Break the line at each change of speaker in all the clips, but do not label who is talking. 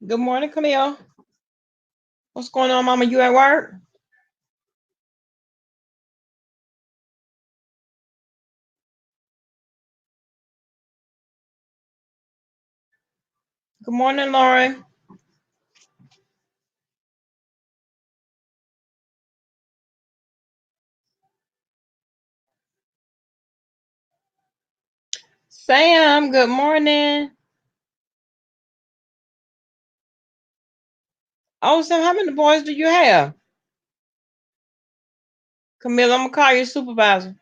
Good morning, Camille. What's going on, Mama? You at work? Good morning, Lauren. Sam, good morning. Oh, Sam, how many boys do you have? Camille, I'm gonna call you supervisor.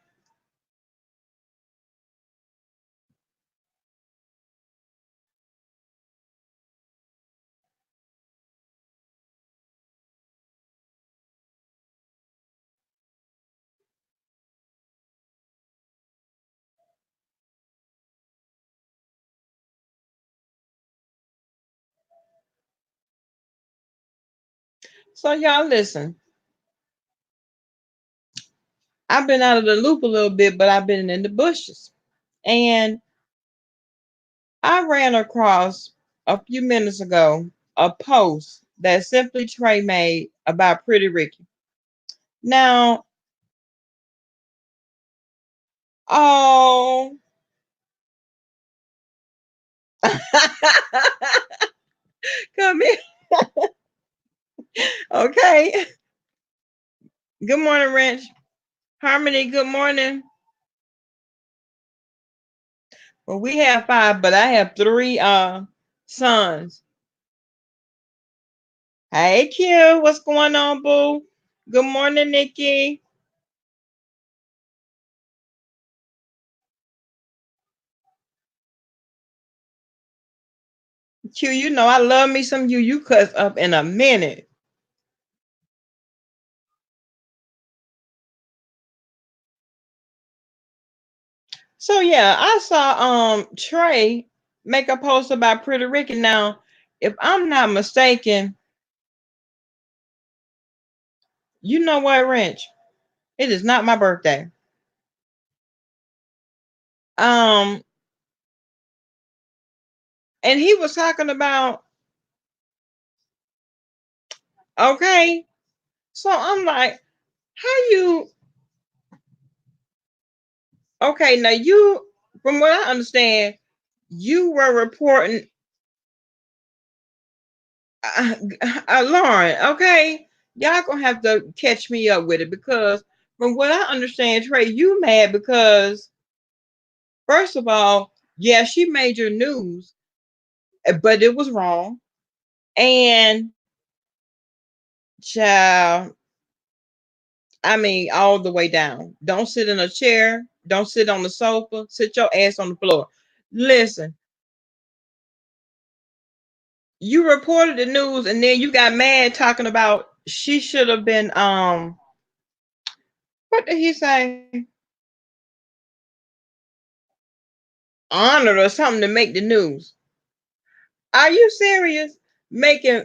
So y'all listen. I've been out of the loop a little bit, but I've been in the bushes. And I ran across a few minutes ago a post that Simply Trey made about Pretty Ricky. Now, oh, come here. Okay. Good morning, Wrench. Harmony, good morning. Well, we have five, but I have three sons. Hey Q, what's going on, boo? Good morning, Nikki. Q, you know I love me some you. You cuss up in a minute. So yeah, I saw Trey make a post about Pretty Ricky. Now, if I'm not mistaken, you know what, Wrench? It is not my birthday. Um, and he was talking about, okay, so I'm like, how you, okay, now you, from what I understand, you were reporting, uh, Lauren, okay, y'all gonna have to catch me up with it because from what I understand, Trey, you mad because first of all, yeah, she made your news, but it was wrong. And child, I mean, all the way down. Don't sit in a chair. Don't sit on the sofa. Sit your ass on the floor. Listen, you reported the news and then you got mad talking about she should have been what did he say? Honored or something to make the news. Are you serious? Making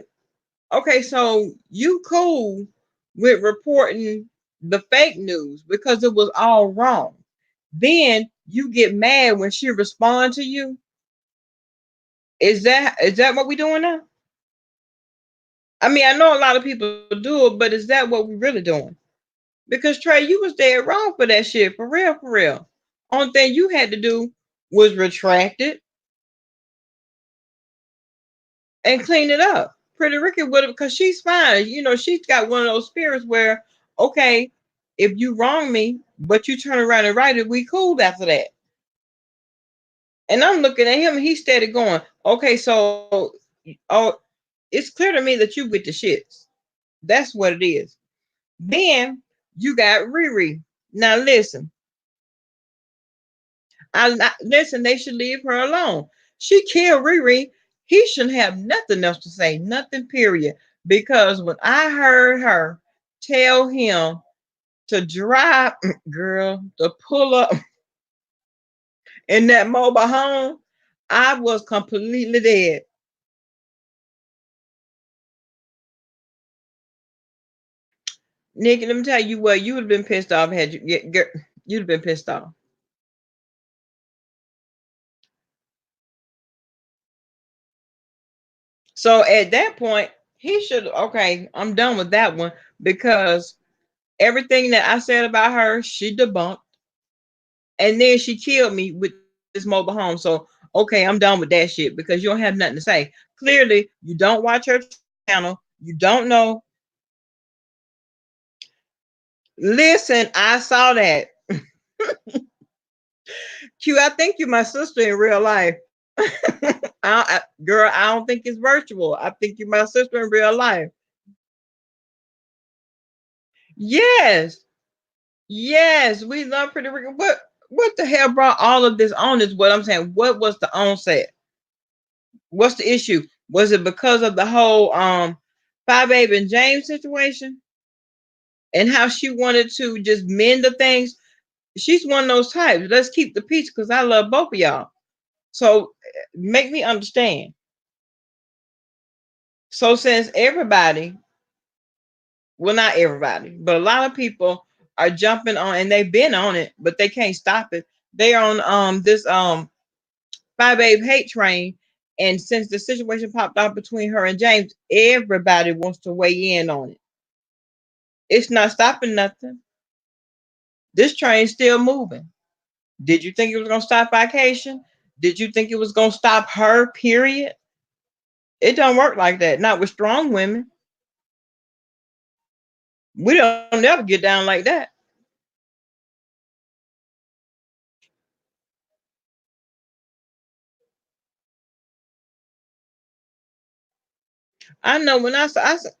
okay, so you cool with reporting the fake news because it was all wrong. Then you get mad when she responds to you. Is that what we doing now? I mean, I know a lot of people do it, but is that what we really doing? Because Trey, you was dead wrong for that shit, for real, for real. Only thing you had to do was retract it and clean it up. Pretty Ricky would have, because she's fine. You know, she's got one of those spirits where, okay, if you wrong me, but you turn around and right it, we cool after that. And I'm looking at him, and he steady going, okay, so, oh, it's clear to me that you with the shits. That's what it is. Then you got Riri. Now listen, listen. They should leave her alone. She killed Riri. He shouldn't have nothing else to say, nothing. Period. Because when I heard her tell him to drive, girl, to pull up in that mobile home, I was completely dead. Nikki, let me tell you what, you would have been pissed off had you'd have been pissed off. So at that point, he should, okay, I'm done with that one because everything that I said about her, she debunked. And then she killed me with this mobile home. So, okay, I'm done with that shit because you don't have nothing to say. Clearly, you don't watch her channel. You don't know. Listen, I saw that. Q, I think you're my sister in real life. Girl, I don't think it's virtual. I think you're my sister in real life. Yes, yes, we love Pretty Rican. What the hell brought all of this on? Is what I'm saying. What was the onset? What's the issue? Was it because of the whole Five Baby and James situation and how she wanted to just mend the things? She's one of those types. Let's keep the peace because I love both of y'all. So make me understand. So since everybody, well, not everybody, but a lot of people are jumping on and they've been on it, but they can't stop it. They're on this Five Babe hate train. And since the situation popped off between her and James, everybody wants to weigh in on it. It's not stopping nothing. This train's still moving. Did you think it was gonna stop vacation? Did you think it was gonna stop her? Period. It don't work like that. Not with strong women. We don't never get down like that. I know when I said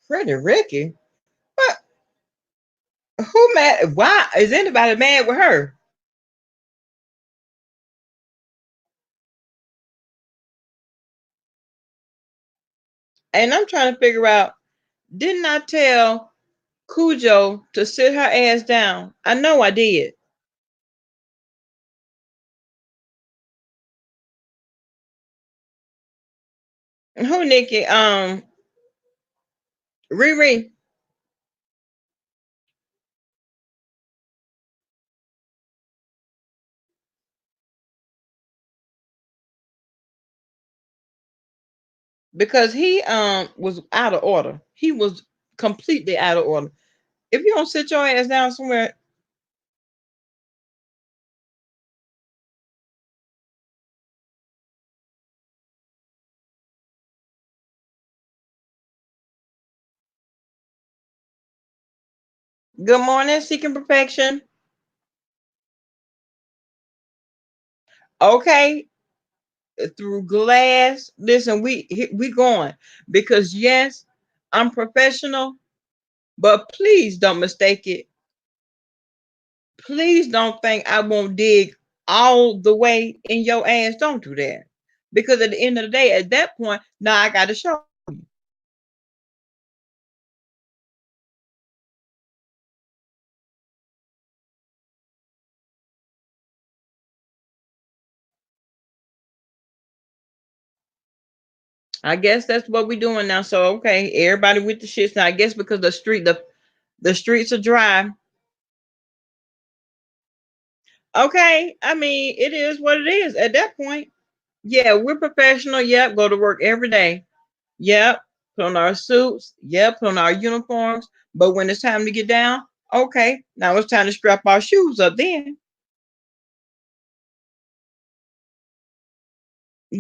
Freddie Ricky, what? Who mad? Why is anybody mad with her? And I'm trying to figure out. Didn't I tell Cujo to sit her ass down? I know I did. Who Nikki? Riri. Because he was out of order. He was completely out of order. If you don't sit your ass down somewhere, good morning, seeking perfection. Okay, through glass. Listen, we going because yes, I'm professional, but please don't mistake it. Please don't think I won't dig all the way in your ass. Don't do that. Because at the end of the day, at that point, now I got to show. I guess that's what we're doing now. So okay, everybody with the shits now. I guess because the streets are dry. Okay, I mean it is what it is at that point. Yeah, we're professional. Yep, go to work every day. Yep, put on our suits. Yep, put on our uniforms. But when it's time to get down, okay, now it's time to strap our shoes up. Then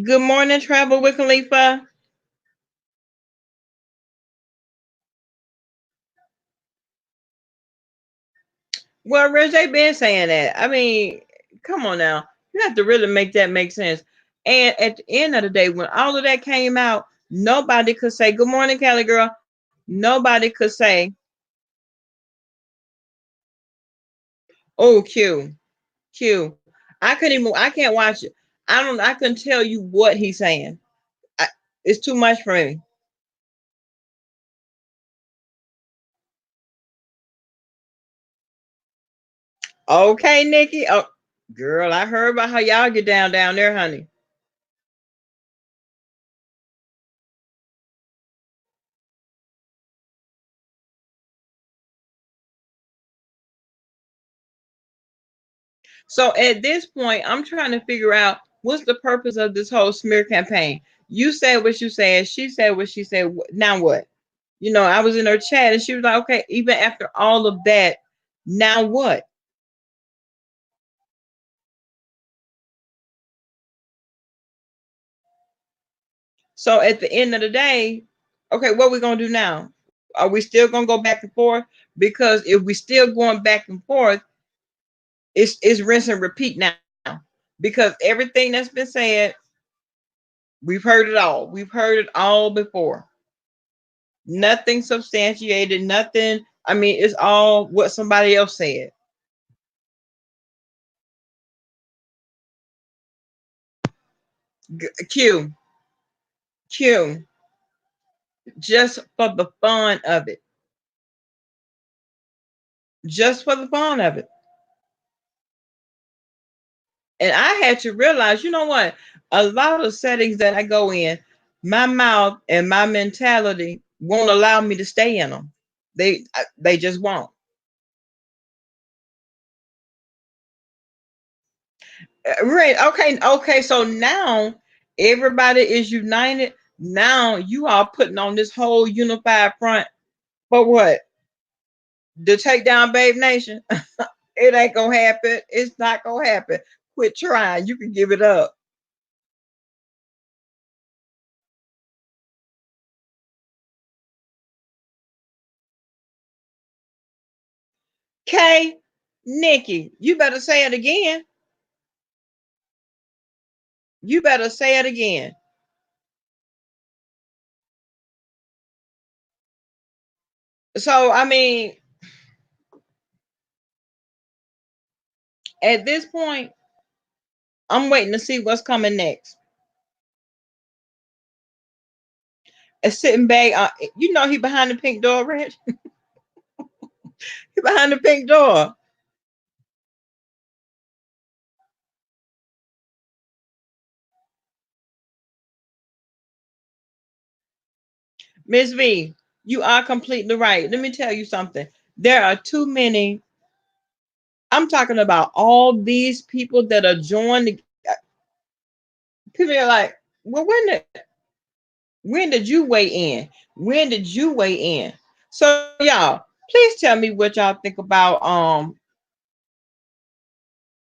good morning, travel with Khalifa. Well, Reg, they been saying that. I mean, come on now. You have to really make that make sense. And at the end of the day, when all of that came out, nobody could say, good morning, Cali girl. Nobody could say Oh, Q. I couldn't even. I can't watch it. I don't. I couldn't tell you what he's saying. I, it's too much for me. Okay, Nikki. Oh, girl, I heard about how y'all get down there, honey. So at this point, I'm trying to figure out what's the purpose of this whole smear campaign. You said what you said. She said what she said. Now what? I was in her chat and she was like, okay, even after all of that, now what? So at the end of the day, okay, what are we gonna do now? Are we still gonna go back and forth? Because if we still going back and forth, it's rinse and repeat now. Because everything that's been said, we've heard it all. We've heard it all before. Nothing substantiated, nothing. I mean, it's all what somebody else said. Q, Q, just for the fun of it. Just for the fun of it. And I had to realize, you know what? A lot of settings that I go in, my mouth and my mentality won't allow me to stay in them. They just won't. Right. Okay. Okay. So now everybody is united. Now you are putting on this whole unified front for what? To take down Babe Nation. It ain't gonna happen. It's not gonna happen. Quit trying. You can give it up. Okay, Nikki, you better say it again. You better say it again. So I mean, at this point, I'm waiting to see what's coming next. It's sitting back. He behind the pink door, Rich. He behind the pink door. Miss V, you are completely right. Let me tell you something. There are too many. I'm talking about all these people that are joined. People are like, well, when did you weigh in? When did you weigh in? So y'all, please tell me what y'all think about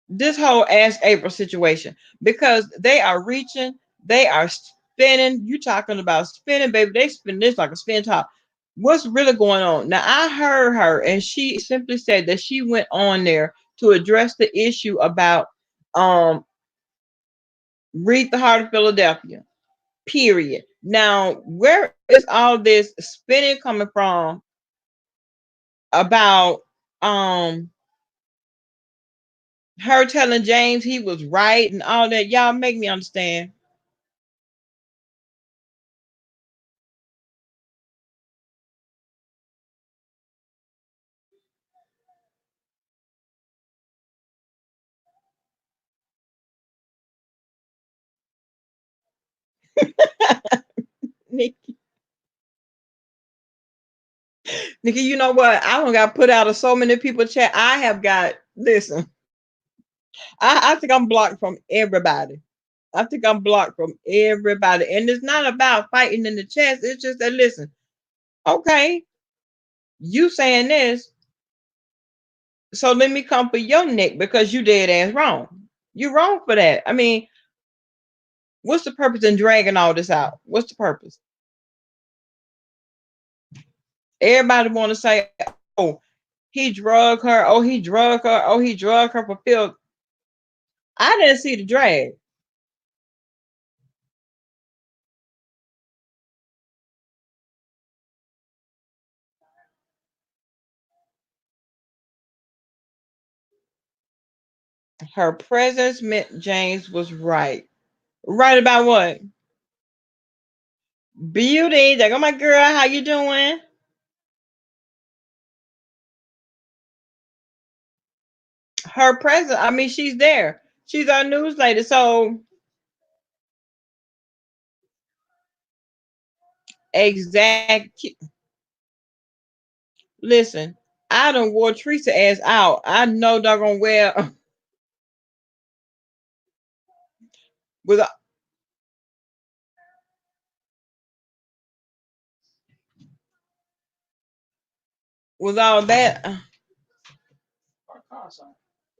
this whole Ask April situation, because they are reaching, they are spinning. You talking about spinning, baby? They spin this like a spin top. What's really going on? Now I heard her, and she simply said that she went on there to address the issue about um read the heart of Philadelphia. Period. Now, where is all this spinning coming from about her telling James he was right and all that? Y'all make me understand. Nikki, Nikki, you know what? I don't got put out of so many people chat. I have got listen. I think I'm blocked from everybody. I think I'm blocked from everybody. And it's not about fighting in the chest. It's just that listen, okay, you saying this, so let me come for your neck because you dead ass wrong. You're wrong for that. I mean, what's the purpose in dragging all this out? What's the purpose? Everybody want to say, oh, he drug her. Oh, he drug her. Oh, he drug her for Phil. I didn't see the drag. Her presence meant James was right. Right about what? Beauty. There go my girl. How you doing? Her presence. I mean, she's there. She's our news lady. So exact. Listen, I done wore Teresa ass out. I know they're gonna wear with with all that.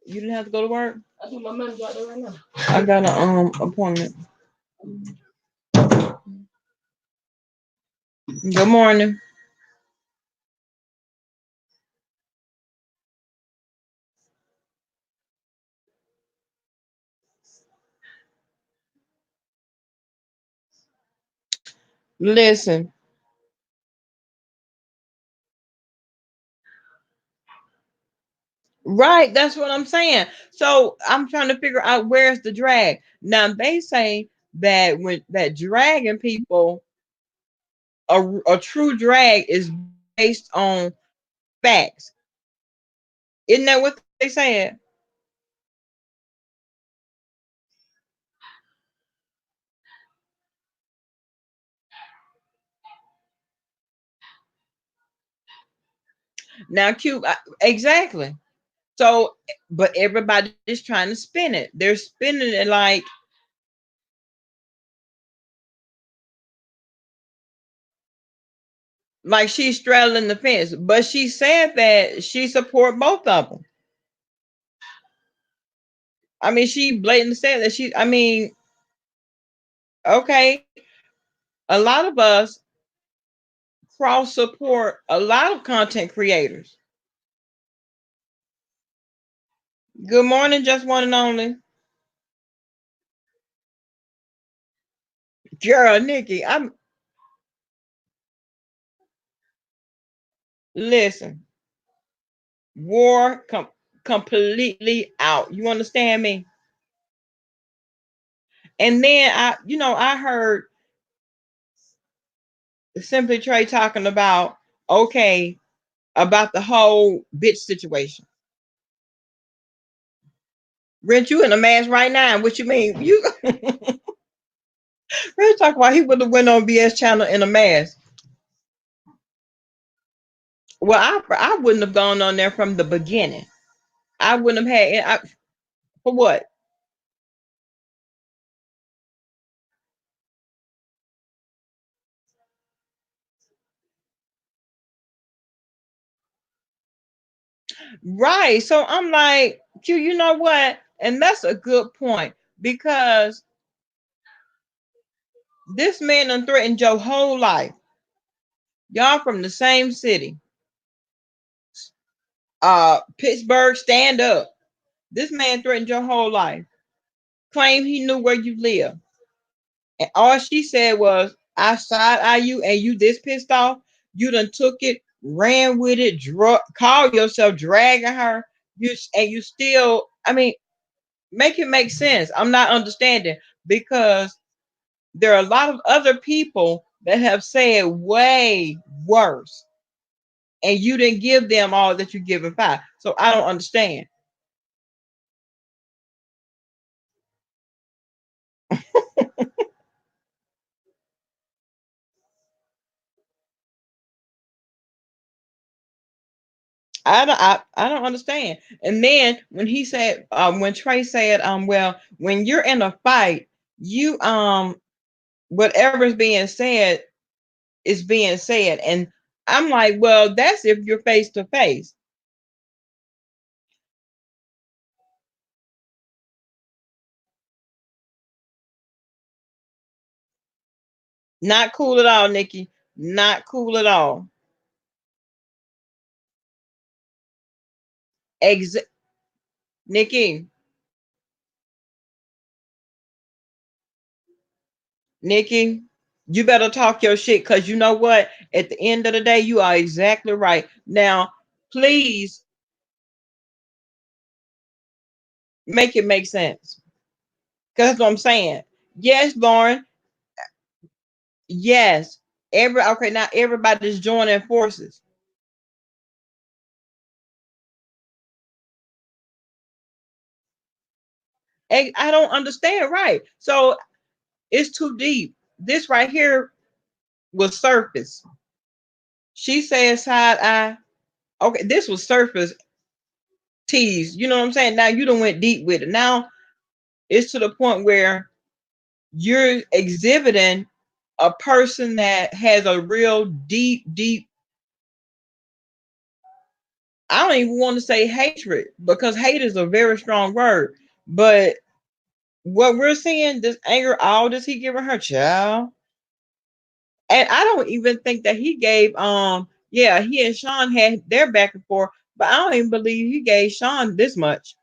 You didn't have to go to work. I do my manager out there right now. I got an appointment. Good morning. Listen, right? That's what I'm saying. So I'm trying to figure out where's the drag. Now they say that when that dragging people, a true drag is based on facts. Isn't that what they said? Now, Cube, exactly. So, but everybody's trying to spin it. They're spinning it like she's straddling the fence. But she said that she support both of them. I mean, she blatantly said that she. I mean, okay, a lot of us cross support a lot of content creators. Good morning, just one and only. Girl, Nikki, I'm listen. War completely out. You understand me? And then I heard Simply Trey talking about okay about the whole bitch situation. Rent you in a mask right now. What you mean? You really talk about he would have went on BS channel in a mask. Well, I wouldn't have gone on there from the beginning. I wouldn't have for what? Right. So I'm like, Q, you know what? And that's a good point because this man done threatened your whole life. Y'all from the same city. Pittsburgh, stand up. This man threatened your whole life. Claimed he knew where you live. And all she said was, I side eye you and you this pissed off. You done took it, ran with it, call yourself dragging her. You still, I mean, make it make sense. I'm not understanding because there are a lot of other people that have said way worse, and you didn't give them all that you give five. So I don't understand. I don't understand. And then when he said, when Trey said, well, when you're in a fight, you whatever's being said is being said, and I'm like, well, that's if you're face to face. Not cool at all, Nikki. Not cool at all. Ex- Nikki, Nikki, you better talk your shit because you know what? At the end of the day, you are exactly right. Now, please, Make it make sense. Because that's what I'm saying. Yes, Lauren. Yes. Okay, now everybody's joining forces. I don't understand, right? So it's too deep. This right here was surface. She said side eye. Okay, this was surface tease. You know what I'm saying? Now you don't went deep with it. Now it's to the point where you're exhibiting a person that has a real deep, deep, I don't even want to say hatred because hate is a very strong word. But what we're seeing, this anger, all this he giving her, child. And I don't even think that he gave yeah, he and Sean had their back and forth, but I don't even believe he gave Sean this much.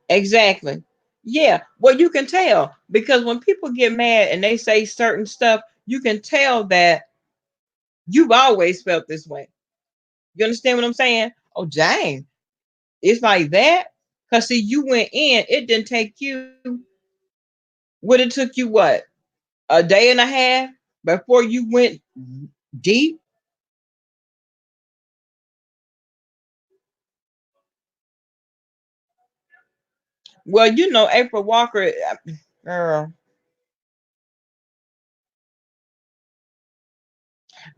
Exactly. Yeah. Well, you can tell because when people get mad and they say certain stuff, you can tell that you've always felt this way. You understand what I'm saying? Oh, dang. It's like that. Because see, you went in, it didn't take you, would it took you what? A day and a half before you went deep? Well, you know, April Walker, girl,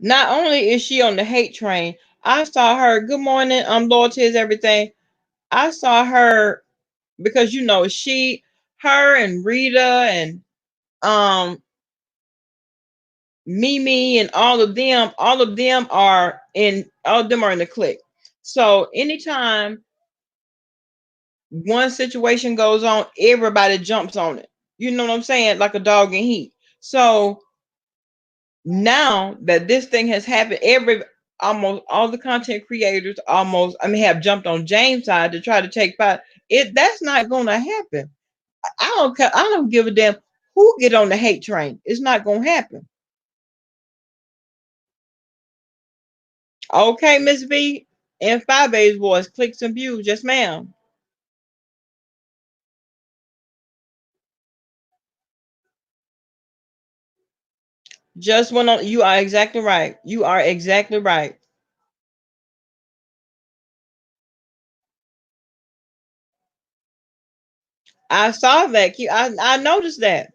not only is she on the hate train, I saw her, good morning, loyalty is everything. I saw her because you know her and Rita and um Mimi and all of them are in the clique. So anytime one situation goes on, everybody jumps on it. You know what I'm saying? Like a dog in heat. So now that this thing has happened, almost all the content creators have jumped on James' side to try to take part. That's not gonna happen. I don't care. I don't give a damn who get on the hate train. It's not gonna happen. Okay, Miss V, in Five A's voice, clicks and views, yes, ma'am. Just went on. You are exactly right. You are exactly right. I saw that. I noticed that.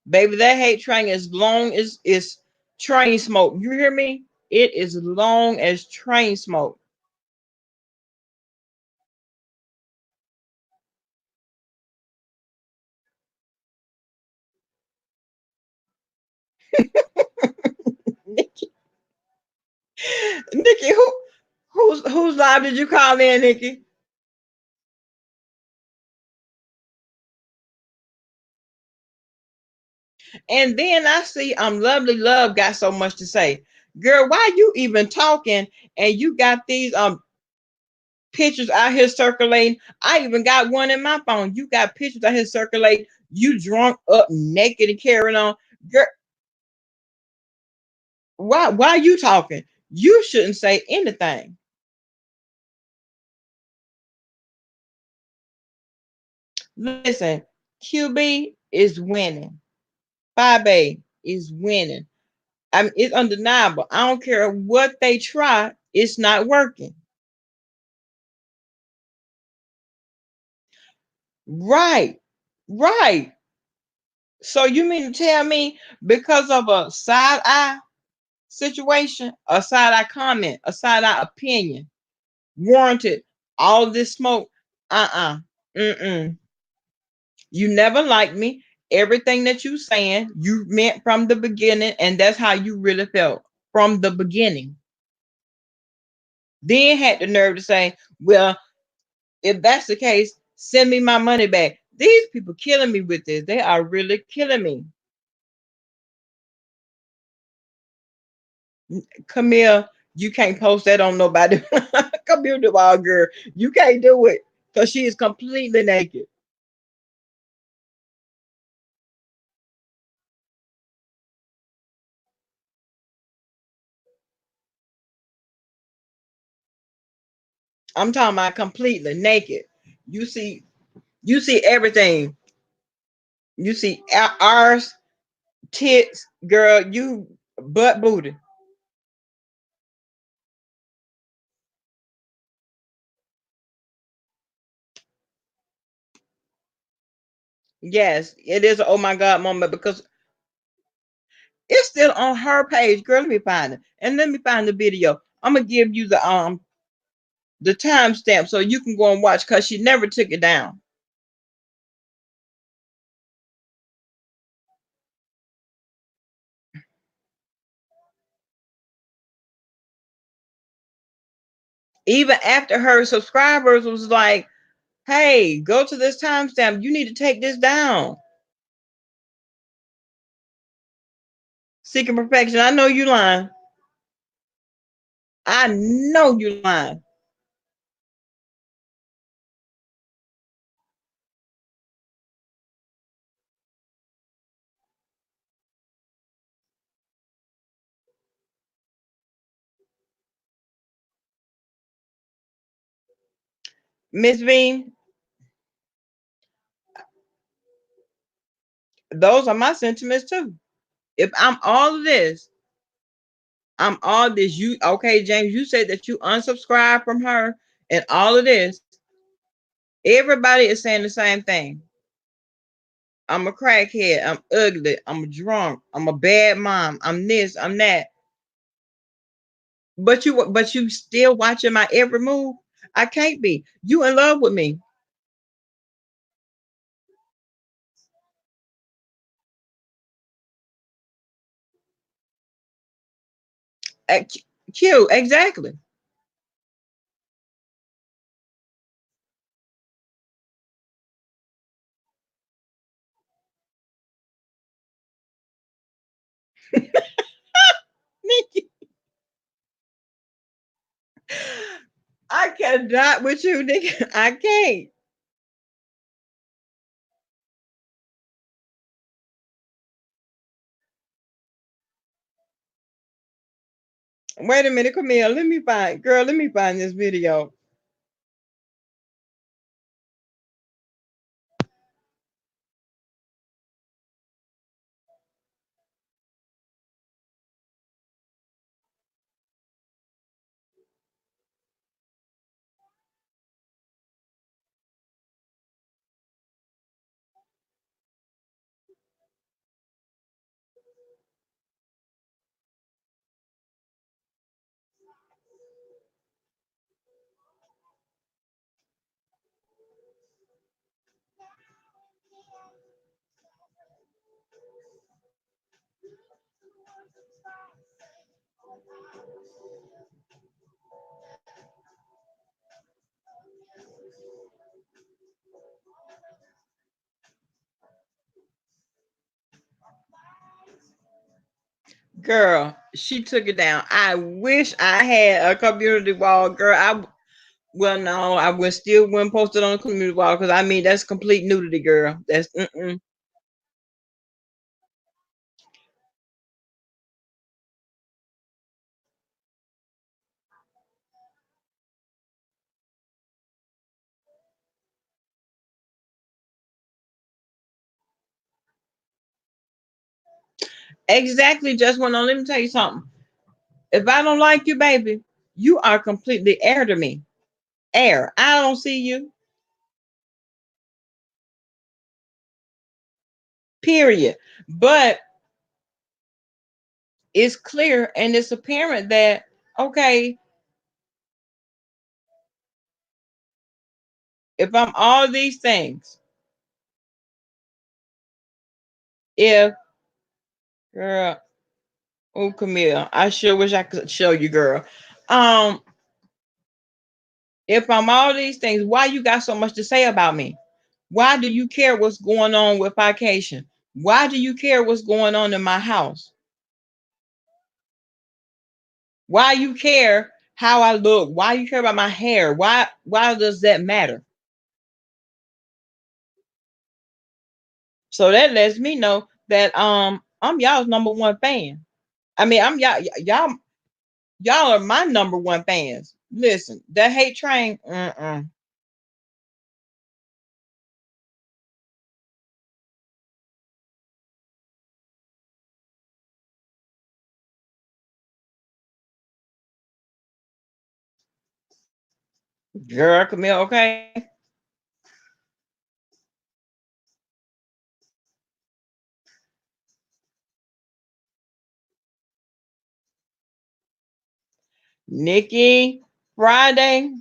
Baby, that hate train is long as is train smoke. You hear me? It is long as train smoke. Nikki, Nikki, whose live did you call in, Nikki? And then I see Lovely Love got so much to say. Girl, why you even talking and you got these pictures out here circulating? I even got one in my phone. You got pictures out here circulating. You drunk up naked and carrying on. Girl, why you talking? You shouldn't say anything. Listen, QB is winning. 5A is winning. I mean, it's undeniable. I don't care what they try, it's not working. Right. Right. So you mean to tell me because of a side eye situation, a side eye comment, a side eye opinion, warranted all this smoke? Uh-uh. Mm-mm. You never liked me. Everything that you saying, you meant from the beginning, and that's how you really felt from the beginning. Then had the nerve to say, well, if that's the case, send me my money back. These people killing me with this. They are really killing me. Camille, you can't post that on nobody. Camille the wild girl. You can't do it because she is completely naked. I'm talking about completely naked. You see, you see everything. You see ours, tits, girl, you butt booty. Yes, it is an oh my god moment because it's still on her page. Girl, let me find it. And let me find the video. I'm gonna give you the timestamp so you can go and watch because she never took it down. Even after her subscribers was like, hey, go to this timestamp. You need to take this down. Seeking perfection. I know you lying. I know you lying. Miss V, those are my sentiments too. If I'm all of this, I'm all this. You okay, James? You said that you unsubscribed from her and all of this. Everybody is saying the same thing. I'm a crackhead. I'm ugly. I'm drunk. I'm a bad mom. I'm this. I'm that. But you still watching my every move. I can't be. You in love with me. Uh, Q, exactly. Nikki, I cannot with you, Nikki. I can't. Wait a minute, Camille. Let me find, girl. Let me find this video. Girl, she took it down. I wish I had a community wall, girl. Well, no, I would still wouldn't post it on the community wall because I mean that's complete nudity, girl. That's exactly just one. On, let me tell you something. If I don't like you, baby, you are completely air to me. Air. I don't see you. Period. But it's clear and it's apparent that okay, if I'm all these things, if girl, oh Camille, I sure wish I could show you, girl. Um, if I'm all these things, why you got so much to say about me? Why do you care what's going on with vacation? Why do you care what's going on in my house? Why you care how I look? Why you care about my hair? Why does that matter? So that lets me know that I'm y'all's number one fan. I mean, I'm y'all are my number one fans. Listen, that hate train. Girl, Camille, okay. Nikki, Friday.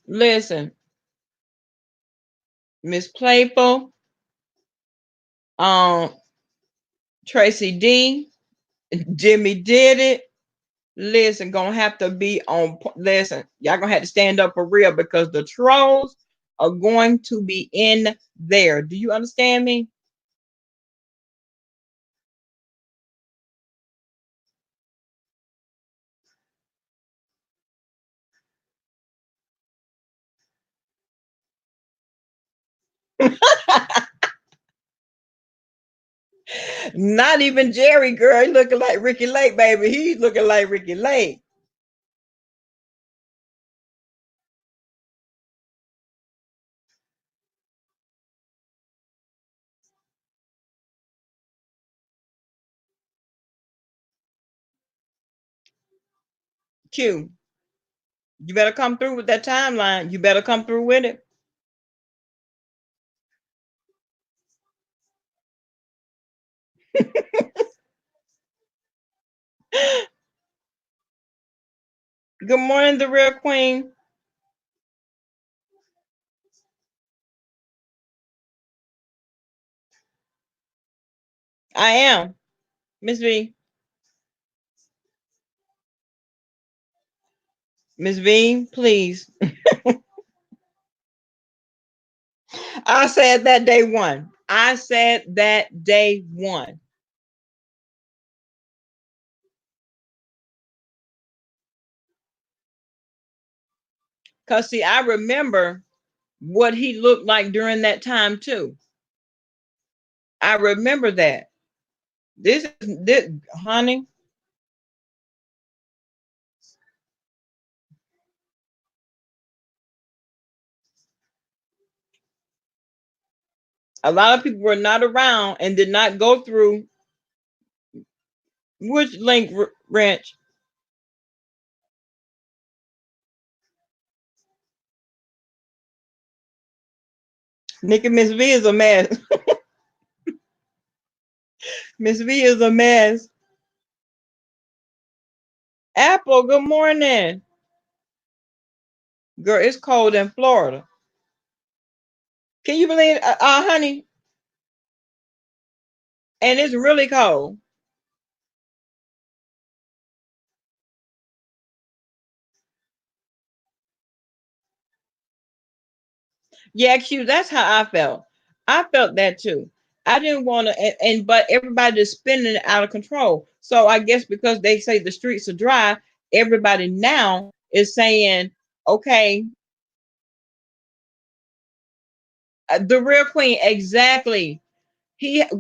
Listen, Miss Playful, um, Tracy D, Jimmy did it. Listen, gonna have to be on. Listen, y'all gonna have to stand up for real because the trolls are going to be in there. Do you understand me? Not even Jerry, girl. He looking like Ricky Lake, baby. He's looking like Ricky Lake. Q, you better come through with that timeline. You better come through with it. Good morning, the real queen. I am. Miss V. Miss V, please. I said that day one. I said that day one. Because, see, I remember what he looked like during that time, too. I remember that. This, honey, a lot of people were not around and did not go through which link ranch. Nick and Miss V is a mess. Miss V is a mess. Apple, good morning. Girl, it's cold in Florida. Can you believe, honey? And it's really cold. Yeah, Q, that's how I felt. I felt that too. I didn't want to, but everybody is spinning it out of control. So I guess because they say the streets are dry, everybody now is saying, okay, the real queen, exactly.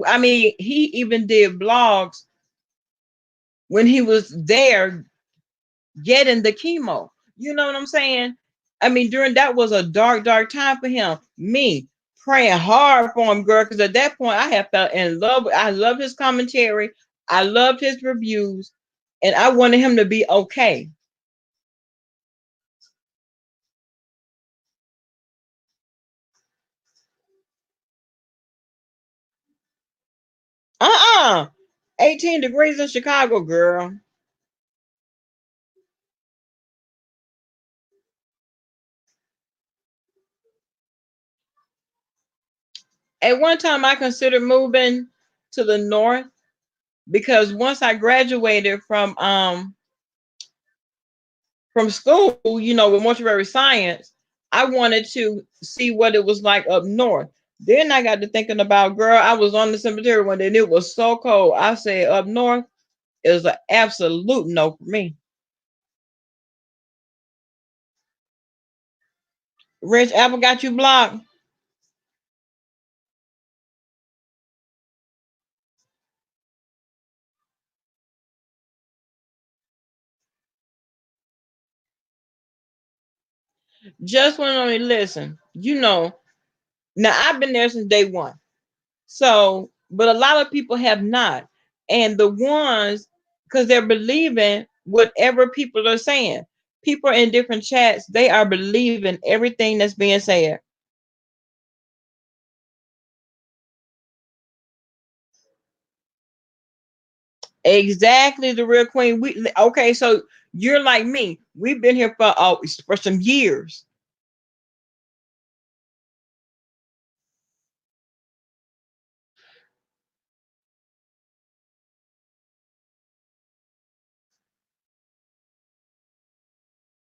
I mean, he even did blogs when he was there getting the chemo. You know what I'm saying? I mean, during that was a dark, dark time for him. Me praying hard for him, girl, because at that point I had felt in love. I loved his commentary. I loved his reviews, and I wanted him to be okay. Uh-uh. 18 degrees in Chicago, girl. At one time I considered moving to the north because once I graduated from school, with mortuary science, I wanted to see what it was like up north. Then I got to thinking about, girl, I was on the cemetery one day and it was so cold. I said up north is an absolute no for me. Rich Apple got you blocked. Just want to listen. Now I've been there since day one. So, but a lot of people have not. And the ones, because they're believing whatever people are saying. People in different chats, they are believing everything that's being said. Exactly, the real queen. We okay, so you're like me. We've been here for some years.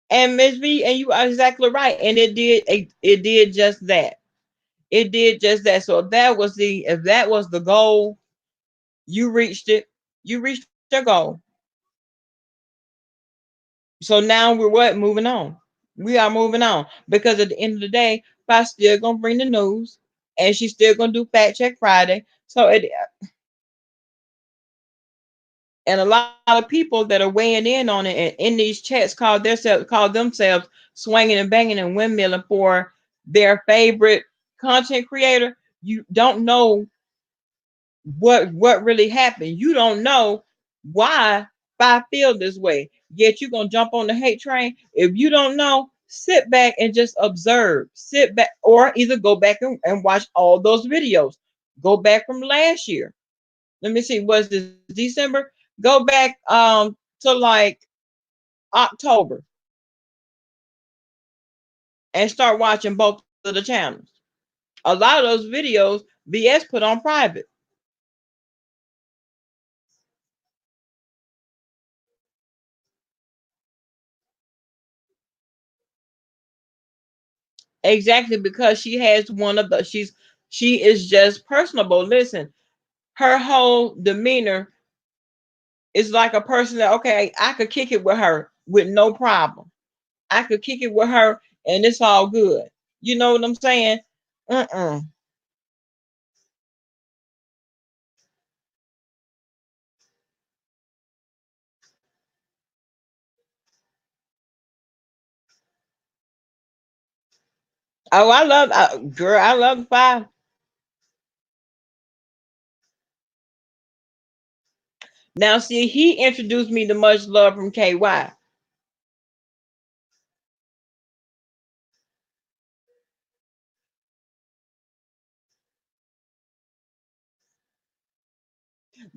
And Miss V, and you are exactly right. And it did just that. It did just that. So if that was the goal, you reached it. You reached your goal. So now we're what? Moving on. We are moving on. Because at the end of the day, Fox still gonna bring the news and she's still gonna do Fact Check Friday. And a lot of people that are weighing in on it and in these chats call themselves swinging and banging and windmilling for their favorite content creator. You don't know what really happened. You don't know why I feel this way. Yet you're gonna jump on the hate train. If you don't know, sit back and just observe. Sit back, or either go back and watch all those videos. Go back from last year. Let me see, was this December? Go back to like October and start watching both of the channels. A lot of those videos BS put on private. Exactly, because she has one of the she is just personable. Listen, her whole demeanor is like a person that, okay, I could kick it with her with no problem. I could kick it with her and it's all good. You know what I'm saying? Uh-uh. Oh, girl, I love the five. Now, see, he introduced me to Much Love from KY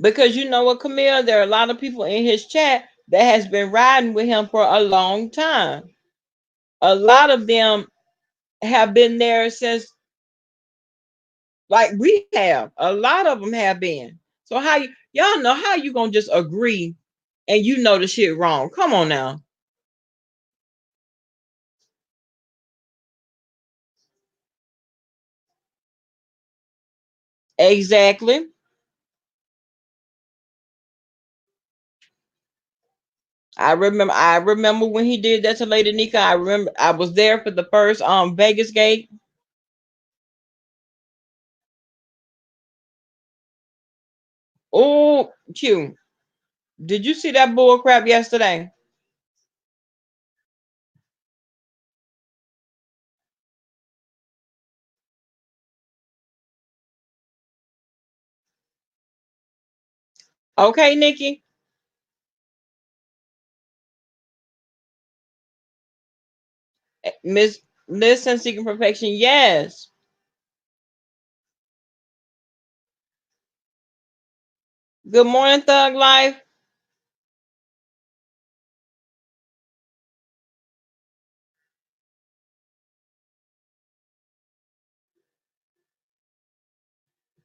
because you know what, Camille, there are a lot of people in his chat that has been riding with him for a long time. A lot of them have been there since, like we have. A lot of them have been. So y'all know how you gonna just agree and you know the shit wrong? Come on now. Exactly. I remember when he did that to Lady Nika. I remember I was there for the first Vegas gate. Oh, Q. Did you see that bull crap yesterday? Okay, Nikki. Miss Listen, Seeking Perfection. Yes. Good morning, Thug Life.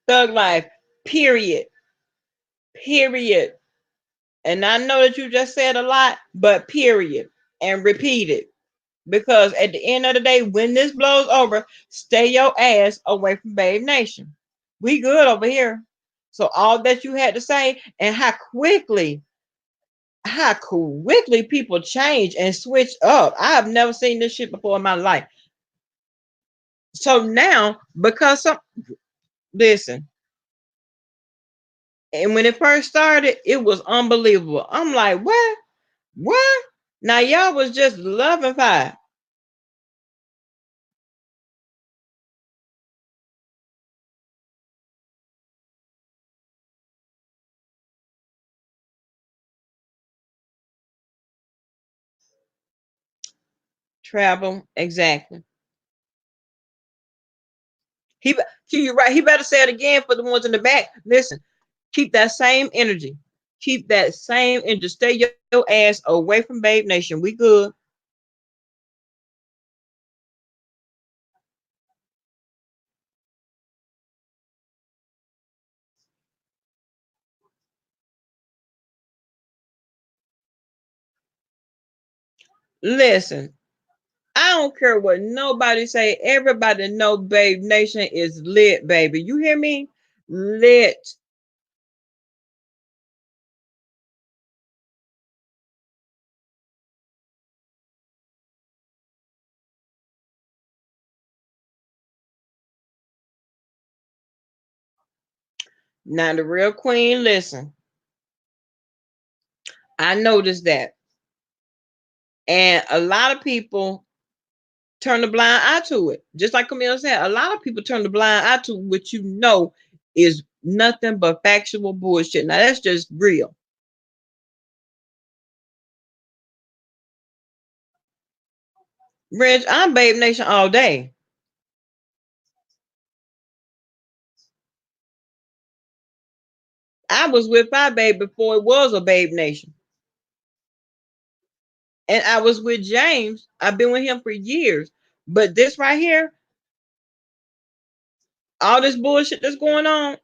Thug Life. Period. Period. And I know that you just said a lot, but period. And repeat it. Because at the end of the day, when this blows over, stay your ass away from Babe Nation. We good over here. So all that you had to say and how quickly people change and switch up. I have never seen this shit before in my life. So now, because listen, and when it first started, it was unbelievable. I'm like, what? What? Now y'all was just loving fire. Travel, exactly. He, you right. He better say it again for the ones in the back. Listen, keep that same energy. Keep that same energy. Stay your ass away from Babe Nation. We good. Listen, I don't care what nobody say. Everybody know Babe Nation is lit, baby. You hear me? Lit. Now the real queen, listen. I noticed that. And a lot of people turn the blind eye to it. Just like Camille said, a lot of people turn the blind eye to what you know is nothing but factual bullshit. Now that's just real. Reg, I'm Babe Nation all day. I was with my babe before it was a Babe Nation. And I was with James. I've been with him for years. But this right here, all this bullshit that's going on,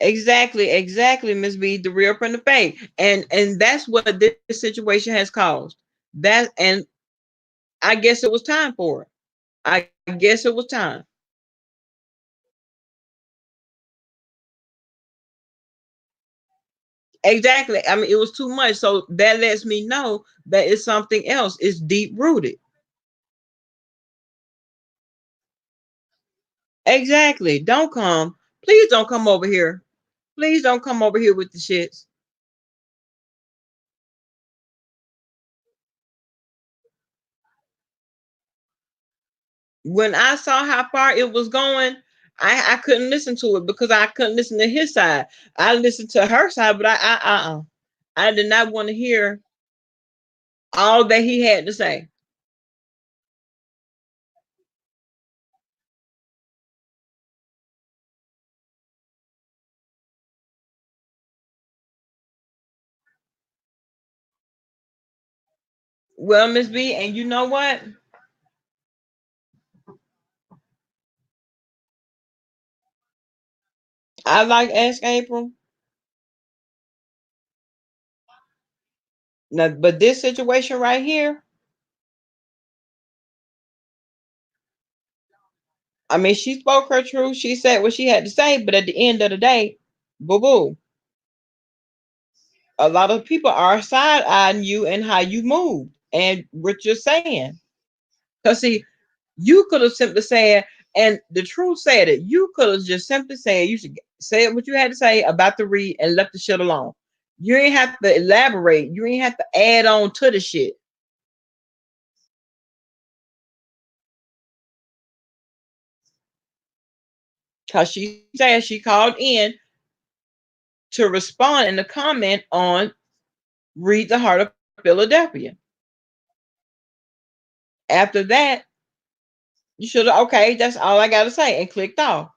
exactly, Miss B, the real from the fake. And that's what this situation has caused. That and I guess it was time for it. I guess it was time. Exactly. I mean, it was too much. So that lets me know that it's something else. It's deep rooted. Exactly. Don't come. Please don't come over here. Please don't come over here with the shits. When I saw how far it was going, I couldn't listen to it because I couldn't listen to his side. I listened to her side, but I did not want to hear all that he had to say. Well, Miss B, and you know what? I like Ask April. Now, but this situation right here, I mean, she spoke her truth. She said what she had to say, but at the end of the day, boo boo, a lot of people are side eyeing you and how you move and what you're saying. Because, see, you could have simply said, and the truth said it, you could have just simply said, you should say what you had to say about the read and left the shit alone. You ain't have to elaborate. You ain't have to add on to the shit. Because she said she called in to respond in the comment on Read the Heart of Philadelphia. After that, you should have, okay, that's all I got to say, and clicked off.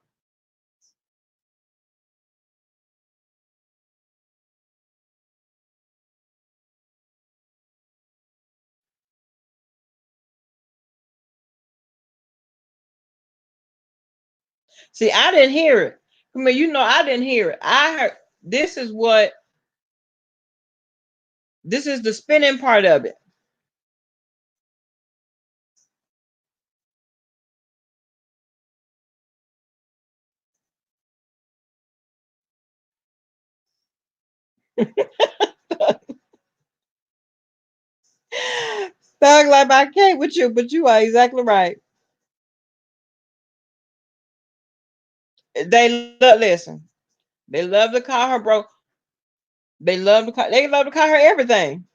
See, I didn't hear it. I mean, you know, I didn't hear it. I heard this is what this is the spinning part of it. Thug like I can't with you, but you are exactly right. Listen. They love to call her bro. They love to call her everything.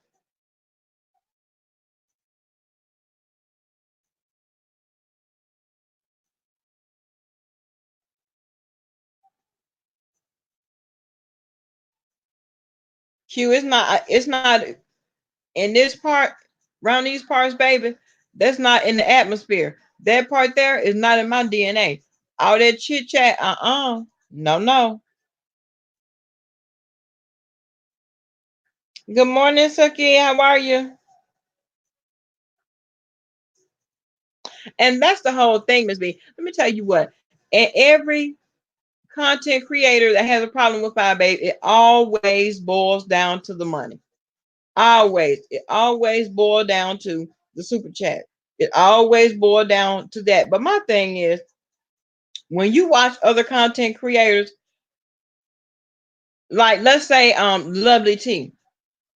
Q, it's not in this part, around these parts, baby. That's not in the atmosphere. That part there is not in my DNA. All that chit chat, no, no. Good morning, Suki. How are you? And that's the whole thing, Miss B. Let me tell you what. Every content creator that has a problem with Five Babe, it always boils down to the money. Always. It always boils down to the super chat. It always boils down to that. But my thing is, when you watch other content creators, like let's say Lovely T.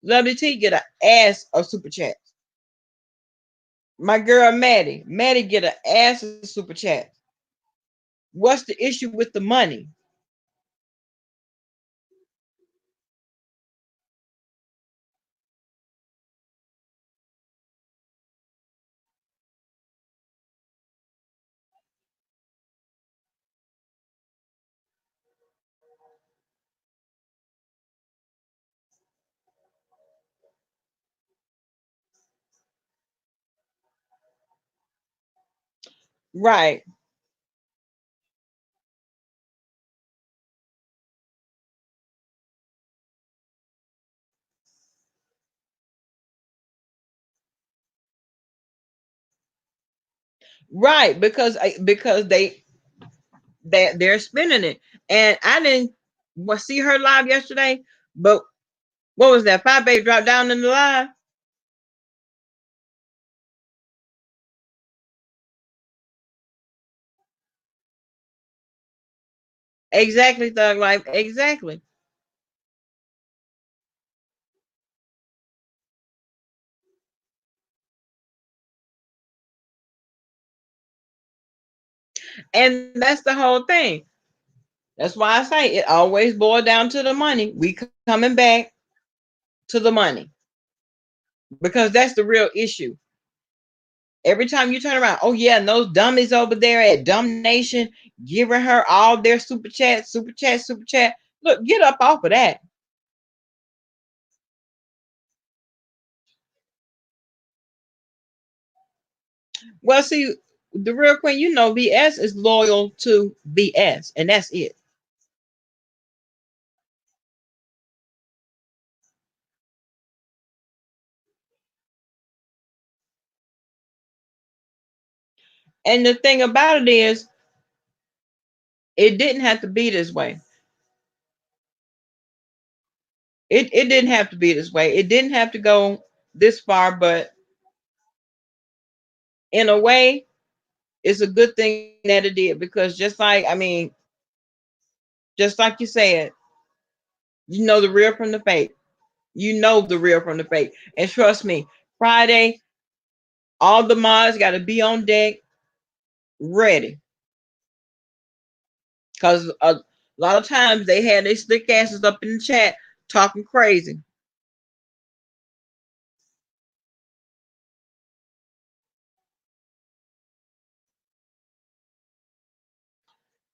Lovely T get an ass of super chats. My girl Maddie. Maddie get an ass of super chats. What's the issue with the money? Right. Right. Because they're spending it. And I didn't see her live yesterday, but what was that? Five Babe dropped down in the live. Exactly, Thug Life. Exactly. And that's the whole thing. That's why I say it always boils down to the money. We coming back to the money because that's the real issue. Every time you turn around, oh yeah, and those dummies over there at Dumb Nation giving her all their super chat, super chat, super chat. Look, get up off of that. Well, see, the real queen, VS is loyal to VS, and that's it. And the thing about it is, it didn't have to be this way. It didn't have to be this way. It didn't have to go this far, but in a way, it's a good thing that it did because just like you said, you know the real from the fake. You know the real from the fake. And trust me, Friday, all the mods got to be on deck, ready. Because a lot of times they had their slick asses up in the chat talking crazy.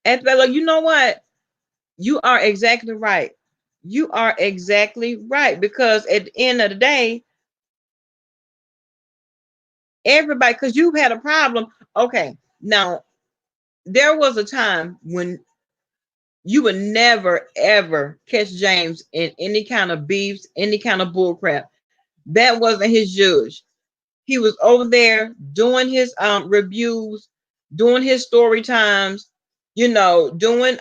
And fella, you know what? You are exactly right. You are exactly right. Because at the end of the day, everybody, because you've had a problem. Okay, now there was a time when you would never ever catch James in any kind of beefs, any kind of bullcrap. That wasn't his judge. He was over there doing his reviews, doing his story times, doing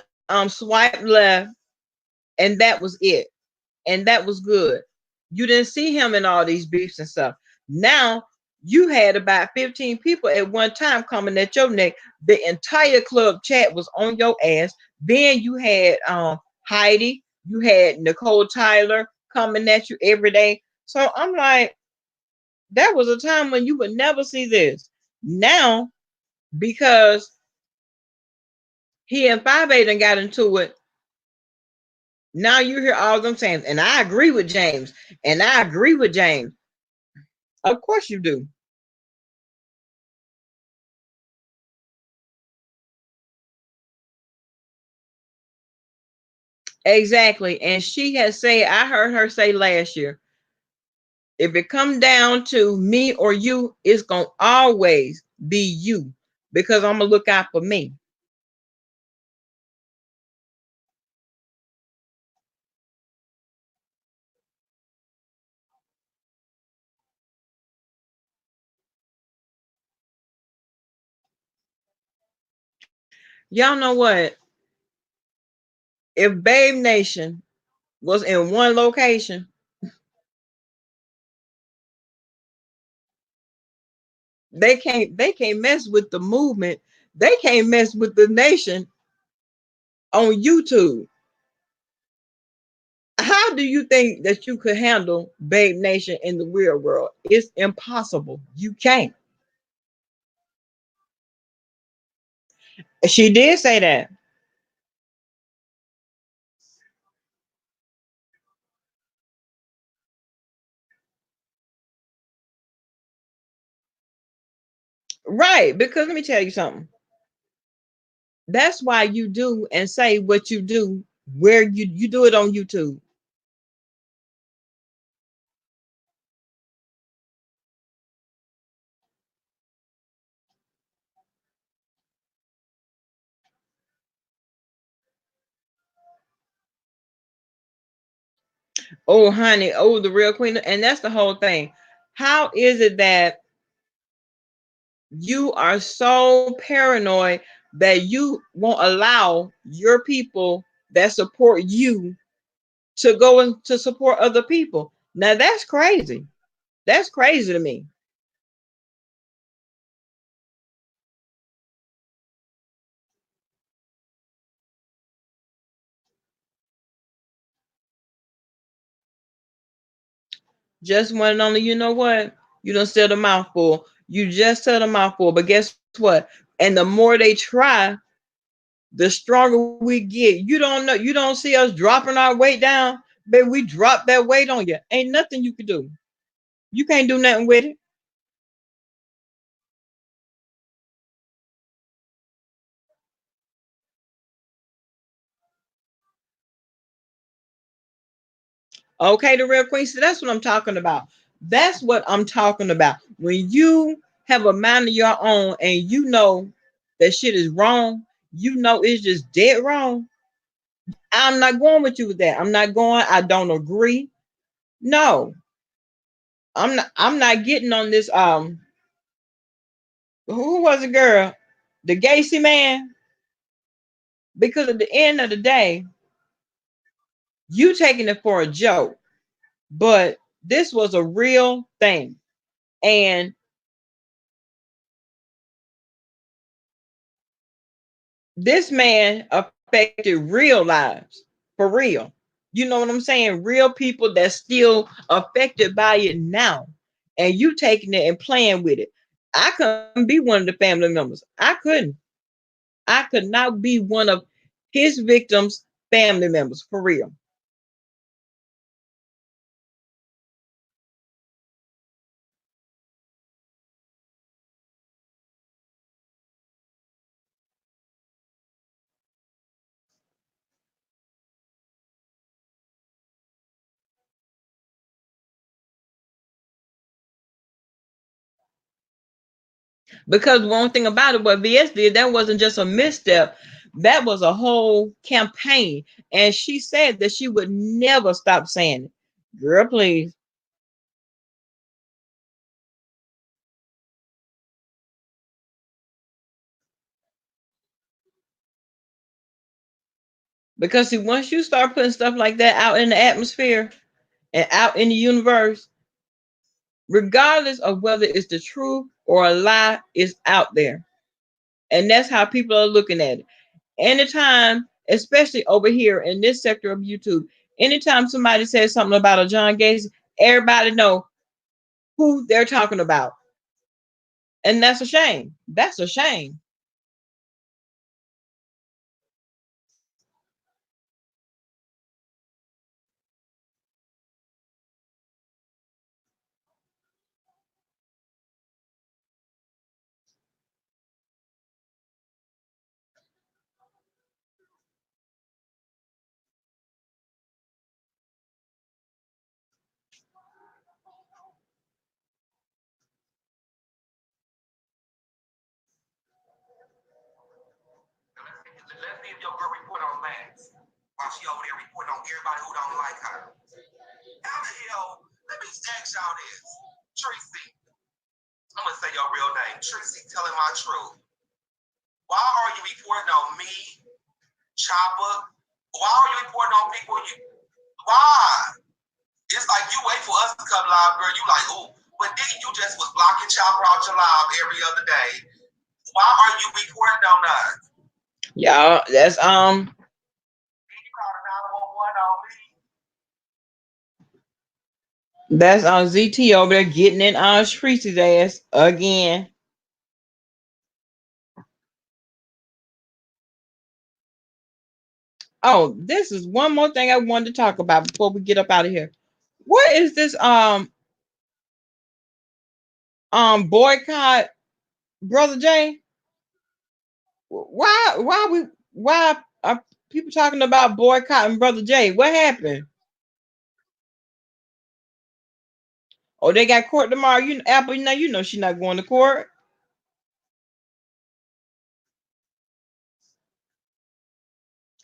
swipe left, and that was it. And that was good. You didn't see him in all these beefs and stuff. Now you had about 15 people at one time coming at your neck. The entire club chat was on your ass. Then you had Heidi, you had Nicole Tyler coming at you every day. So I'm like, there was a time when you would never see this. Now, because he and 5 8 and got into it, now you hear all them saying, and I agree with James, and I agree with James. Of course you do. Exactly. And she has said, I heard her say last year, if it come down to me or you, it's gonna always be you because I'm gonna look out for me. Y'all know what? If Babe Nation was in one location, they can't mess with the movement. They can't mess with the nation on YouTube. How do you think that you could handle Babe Nation in the real world? It's impossible. You can't. She did say that. Right. Because let me tell you something. That's why you do and say what you do where you do it on YouTube. Oh, honey, oh, the real queen. And that's the whole thing. How is it that you are so paranoid that you won't allow your people that support you to go and to support other people? Now that's crazy. That's crazy to me. Just one and only, you know what? You don't said a mouthful. You just said a mouthful. But guess what? And the more they try, the stronger we get. You don't know, you don't see us dropping our weight down, but we drop that weight on you. Ain't nothing you can do. You can't do nothing with it. Okay, the real queen. So that's what I'm talking about. That's what I'm talking about. When you have a mind of your own and you know that shit is wrong, you know it's just dead wrong. I'm not going with you with that. I'm not going. I don't agree. No, I'm not. I'm not getting on this. Who was the girl? The Gacy man. Because at the end of the day, you taking it for a joke, but this was a real thing, and this man affected real lives for real. You know what I'm saying? Real people that's still affected by it now. And you taking it and playing with it. I couldn't be one of the family members. I couldn't. I could not be one of his victims' family members for real. Because one thing about it, what VS did, that wasn't just a misstep. That was a whole campaign. And she said that she would never stop saying it. Girl, please. Because see, once you start putting stuff like that out in the atmosphere and out in the universe, regardless of whether it's the truth or a lie, it's out there. And that's how people are looking at it. Anytime, especially over here in this sector of YouTube, anytime somebody says something about a John Gacy, everybody know who they're talking about. And that's a shame. That's a shame.
your girl report on Max while she over there reporting on everybody who don't like her. How the hell? Let me ask y'all this. Tracy, I'm gonna say your real name. Tracy, telling my truth. Why are you reporting on me, Chopper? Why are you reporting on people? Why? It's like you wait for us to come live, girl. You like, oh, but then you just was blocking Chopper out your live every other day. Why are you reporting on us?
Y'all, that's
You called 911 on me.
That's on ZT over there getting in on Shreese's ass again. Oh, this is one more thing I wanted to talk about before we get up out of here. What is this boycott, Brother Jay? Why are people talking about boycotting Brother Jay? What happened? Oh, they got court tomorrow. Apple, you know she's not going to court.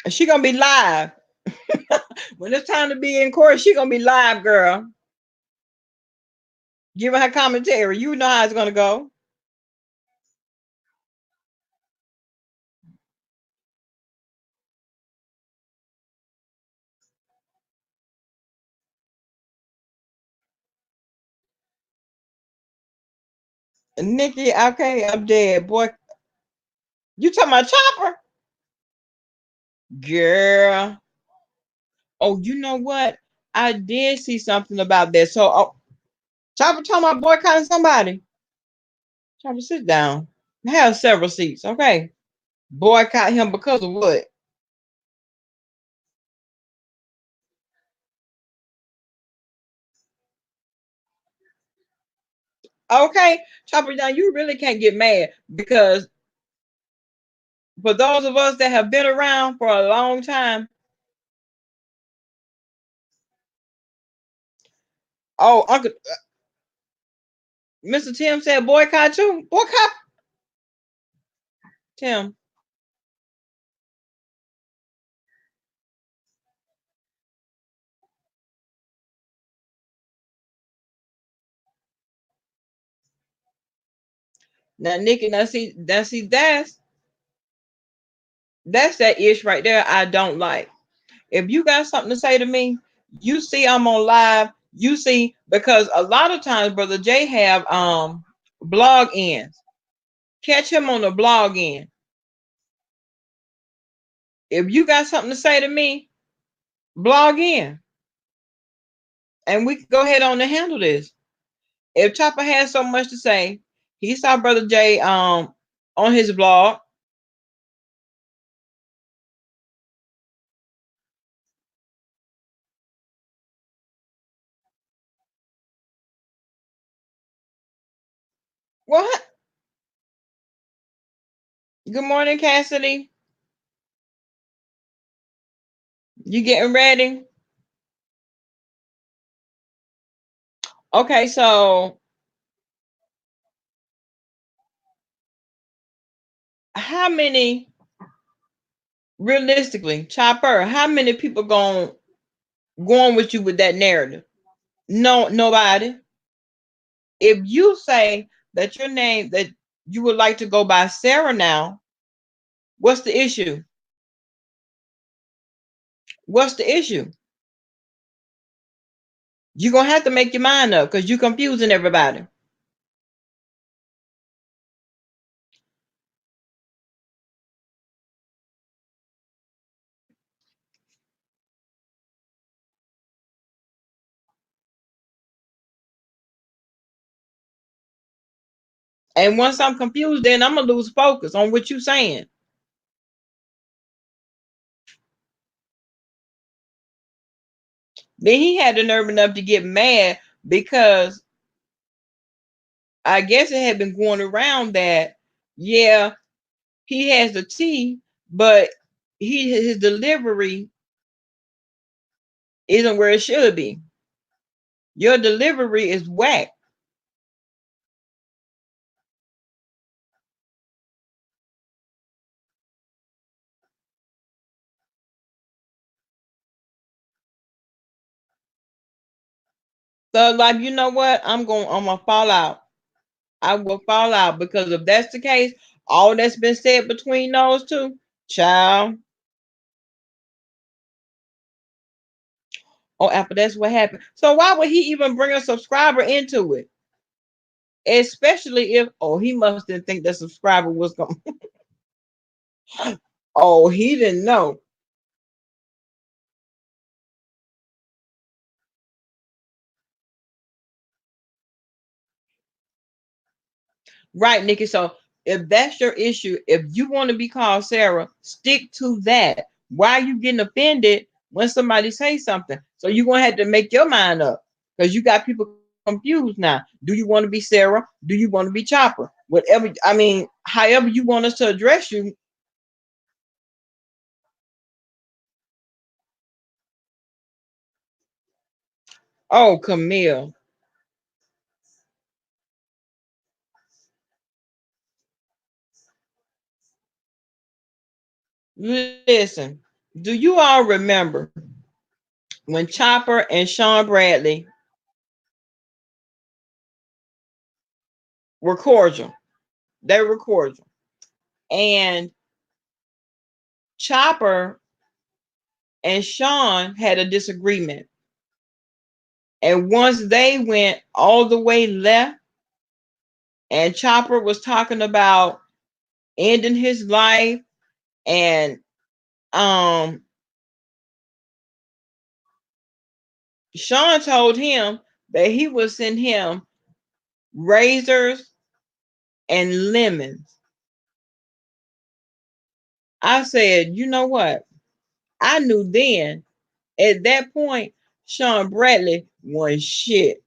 She gonna be live. When it's time to be in court, she gonna be live, girl. Giving her commentary. You know how it's gonna go. Nikki, okay, I'm dead. Boy, you talking about Chopper? Girl. Oh, you know what? I did see something about that. So, Chopper talking about boycotting somebody. Chopper, sit down. Have several seats, okay? Boycott him because of what? Okay, Chopper, now you really can't get mad because for those of us that have been around for a long time, oh, Uncle Mr. Tim said boycott too. Boycott Tim. Now, Nikki, now see, that's that ish right there. I don't like. If you got something to say to me, you see I'm on live. You see, because a lot of times, Brother Jay have blog ends. Catch him on the blog end. If you got something to say to me, blog in, and we can go ahead on and handle this. If Chopper has so much to say, he saw Brother Jay on his blog. What? Good morning, Cassidy. You getting ready? Okay, so how many realistically, Chopper, how many people going with you with that narrative? No, nobody. If you say that your name that you would like to go by Sarah now, what's the issue? What's the issue? You're gonna have to make your mind up because you're confusing everybody. And once I'm confused, then I'm gonna lose focus on what you're saying. Then he had the nerve enough to get mad because I guess it had been going around that, yeah, he has the tea, but his delivery isn't where it should be. Your delivery is whack. So like, you know what? I'm gonna fall out. I will fall out because if that's the case, all that's been said between those two, child. Oh, after that's what happened. So why would he even bring a subscriber into it? Especially if he must didn't think the subscriber was gonna oh, he didn't know. Right, Nikki. So if that's your issue, if you want to be called Sarah, stick to that. Why are you getting offended when somebody says something? So you're gonna have to make your mind up because you got people confused now. Do you want to be Sarah? Do you want to be Chopper? Whatever. I mean, however you want us to address you. Oh, Camille, listen. Do you all remember when Chopper and Sean Bradley were cordial? They were cordial, and Chopper and Sean had a disagreement. And once they went all the way left, and Chopper was talking about ending his life, and um, Sean told him that he would send him razors and lemons. I said, you know what? I knew then at that point, Sean Bradley was shit.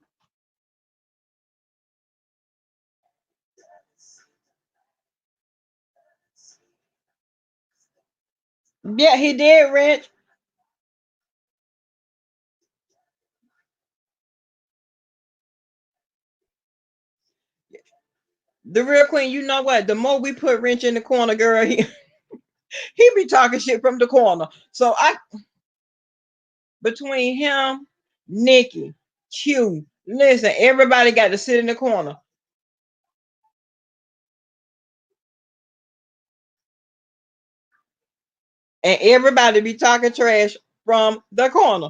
Yeah, he did, Rich. The real queen, you know what? The more we put Wrench in the corner, girl, he be talking shit from the corner. So I between him, Nikki, Q, listen, everybody got to sit in the corner. And everybody be talking trash from the corner.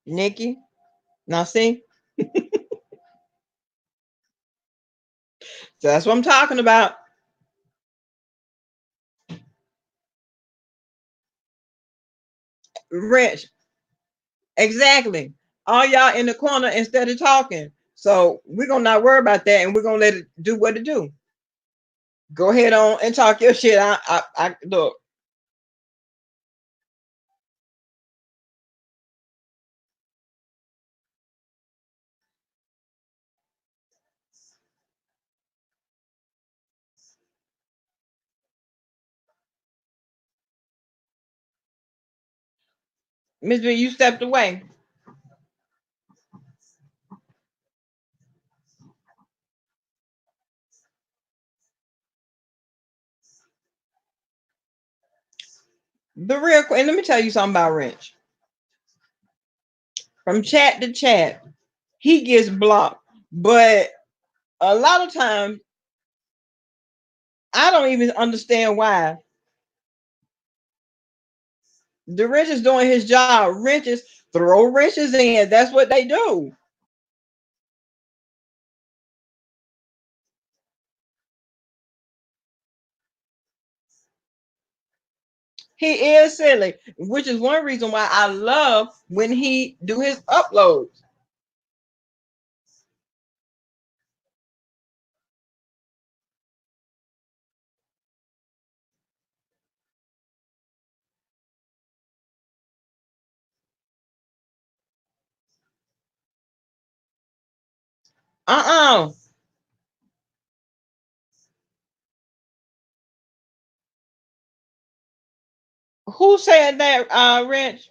Nikki, now see, that's what I'm talking about. Rich, exactly. All y'all in the corner instead of talking. So we're gonna not worry about that, and we're gonna let it do what it do. Go ahead on and talk your shit. I look, Miss B, you stepped away. The real, and let me tell you something about Wrench. From chat to chat, he gets blocked, but a lot of times I don't even understand why. The Wrench is doing his job. Wrenches throw wrenches in. That's what they do. He is silly, which is one reason why I love when he do his uploads. Uh-uh. Who said that, Rich?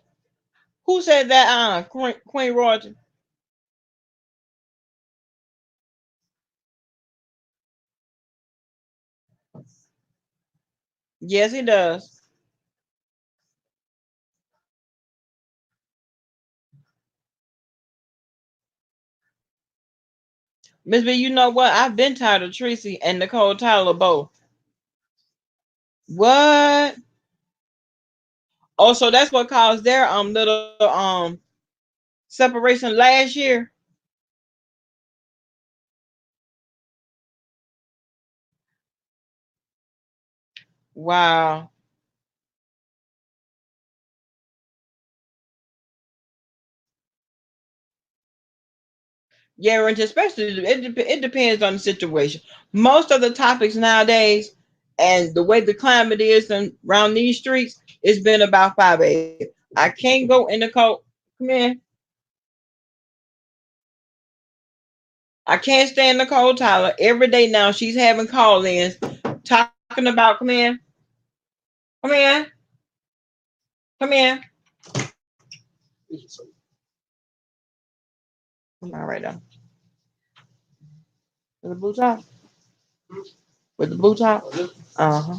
Who said that, Queen Royalty? Yes, he does. Miss B, you know what? I've been tired of Tracy and Nicole Tyler both. What? Oh, so that's what caused their little separation last year. Wow. Yeah, and especially it depends on the situation. Most of the topics nowadays and the way the climate is and around these streets, it's been about 5 8. I can't go in the cold. Come in. I can't stand Nicole Tyler. Every day now she's having call-ins talking about come in, come in. Come on right now. With the blue top. With the blue top. Uh-huh.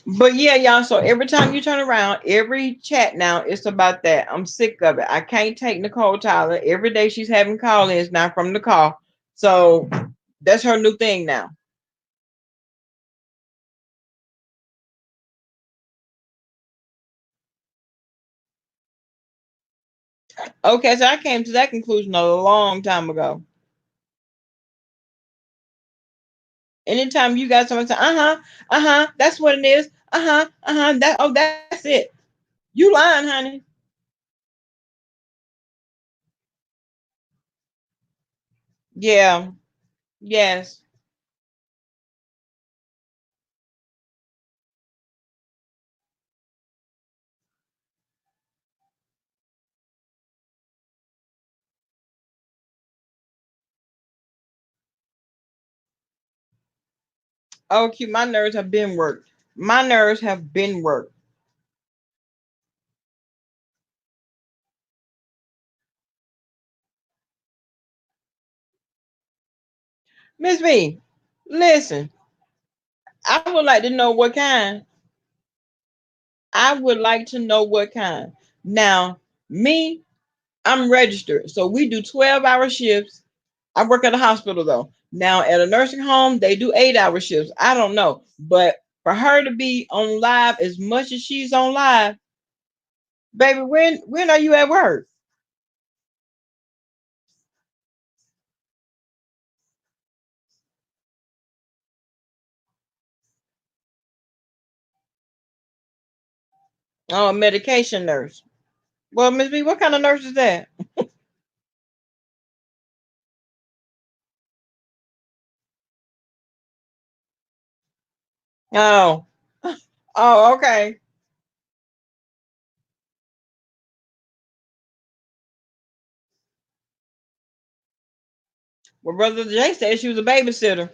But yeah, y'all. So every time you turn around, every chat now, it's about that. I'm sick of it. I can't take Nicole Tyler. Every day she's having call-ins now from the call. So that's her new thing now. Okay, so I came to that conclusion a long time ago. Anytime you got someone say, that's what it is. That's it. You lying, honey. Yeah. Yes. Oh, cute. My nerves have been worked. My nerves have been worked. Miss B, listen, I would like to know what kind. I would like to know what kind. Now, me, I'm registered. So we do 12-hour shifts. I work at a hospital though. Now at a nursing home, they do 8-hour shifts. I don't know. But for her to be on live as much as she's on live, baby, when are you at work? Oh, a medication nurse. Well, Miss B, what kind of nurse is that? Oh, oh, okay. Well, Brother Jay said she was a babysitter.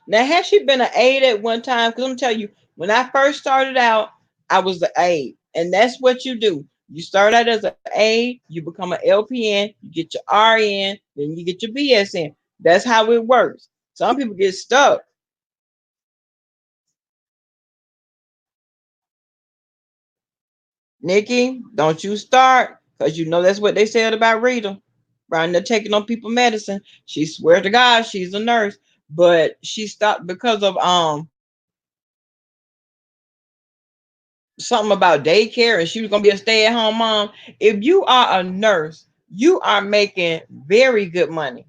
Now, has she been an aide at one time? Because I'm telling you, when I first started out, I was the aide. And that's what you do. You start out as an aide, you become an LPN, you get your RN, then you get your BSN. That's how it works. Some people get stuck. Nikki, don't you start, because you know that's what they said about Rita. Right there taking on people medicine. She swear to God she's a nurse, but she stopped because of something about daycare and she was gonna be a stay-at-home mom. If you are a nurse, you are making very good money.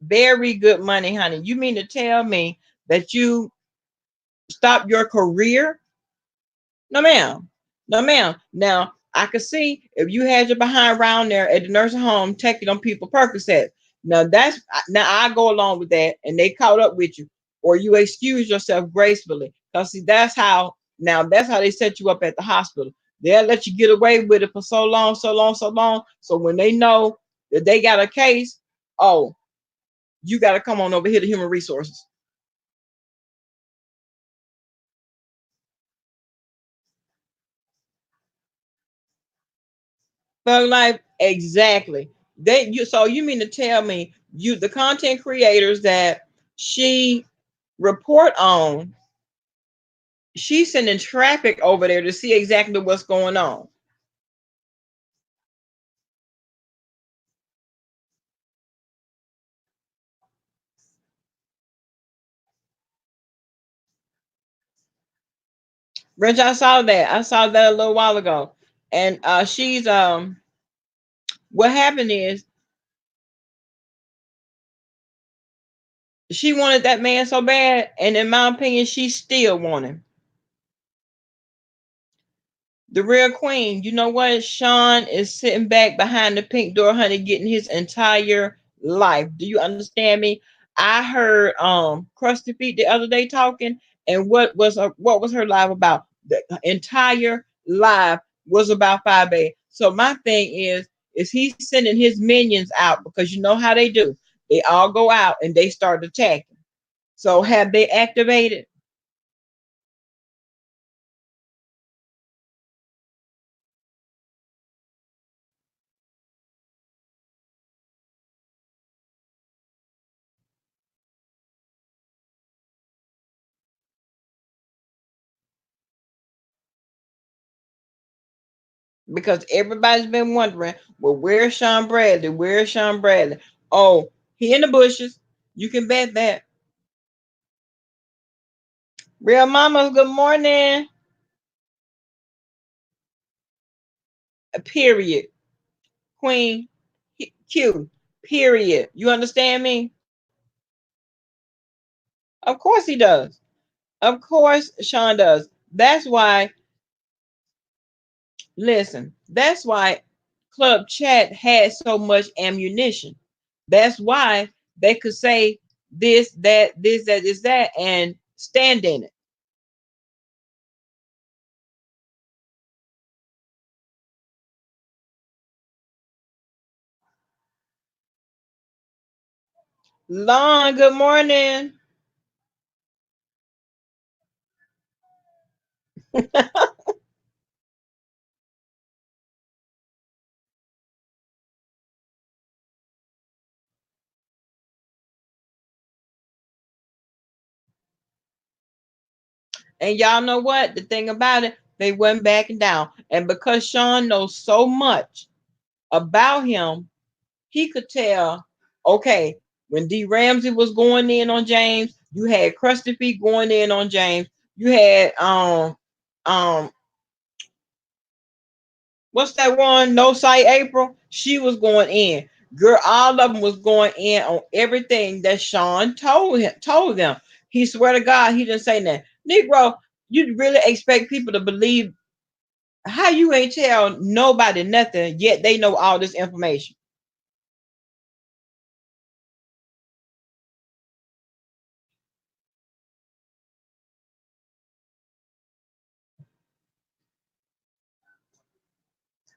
Very good money, honey. You mean to tell me that you stopped your career? No, ma'am. No, ma'am. Now I could see if you had your behind around there at the nursing home taking on people Percocet. Now I go along with that, and they caught up with you, or you excuse yourself gracefully. Cause see, that's how they set you up at the hospital. They'll let you get away with it for so long, so long, so long. So when they know that they got a case, oh, you got to come on over here to human resources. Thug life, exactly. They you so you mean to tell me you the content creators that she report on, she's sending traffic over there to see exactly what's going on. Rich, I saw that. I saw that a little while ago. And she's what happened is she wanted that man so bad, and in my opinion, she still want him. The real queen. You know what? Sean is sitting back behind the pink door, honey, getting his entire life. Do you understand me? I heard Krusty Feet the other day talking, and what was her live about? The entire live was about 5A. So my thing is he sending his minions out because you know how they do. They all go out and they start attacking. So have they activated? Because everybody's been wondering, well, where's Sean Bradley? Where's Sean Bradley? Oh, he in the bushes. You can bet that. Real Mama, good morning. Period. Queen Q. Period. You understand me? Of course he does. Of course Sean does. That's why, listen, that's why Club Chat had so much ammunition. That's why they could say this, that, and stand in it. Lon, good morning. And y'all know what? The thing about it, they went backing down. And because Sean knows so much about him, he could tell, okay, when D Ramsey was going in on James, you had Krusty Feet going in on James. You had um what's that one? No Sight April. She was going in. Girl, all of them was going in on everything that Sean told them. He swear to God, he didn't say that. Negro, you really expect people to believe how you ain't tell nobody nothing, yet they know all this information.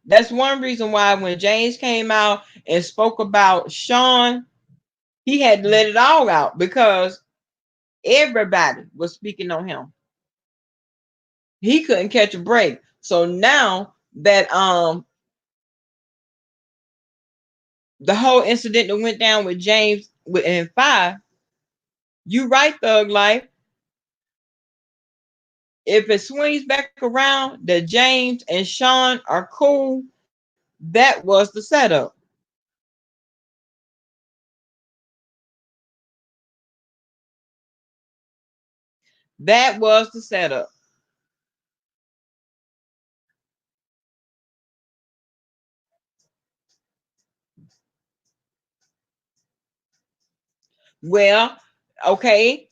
That's one reason why when James came out and spoke about Sean, he had to let it all out because everybody was speaking on him. He couldn't catch a break. So now that the whole incident that went down with James and Five, you right, Thug Life. If it swings back around that James and Sean are cool, that was the setup. That was the setup. Well, okay.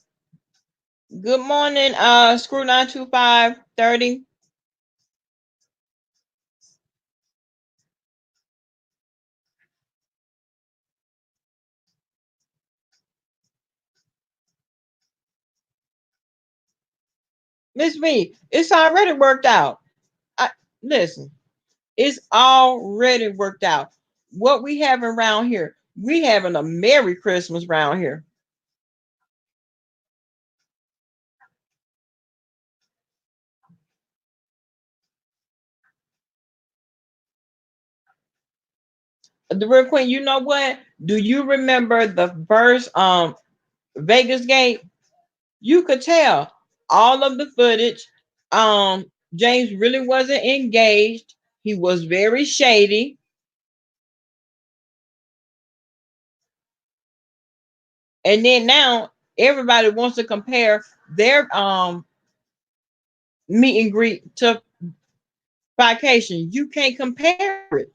Good morning, Screw 92530. Miss V, it's already worked out. I, Listen, it's already worked out. What we have around here, we having a Merry Christmas around here. The real queen, you know what? Do you remember the first Vegas game? You could tell all of the footage. James really wasn't engaged. He was very shady. And then now everybody wants to compare their meet and greet to vacation. You can't compare it.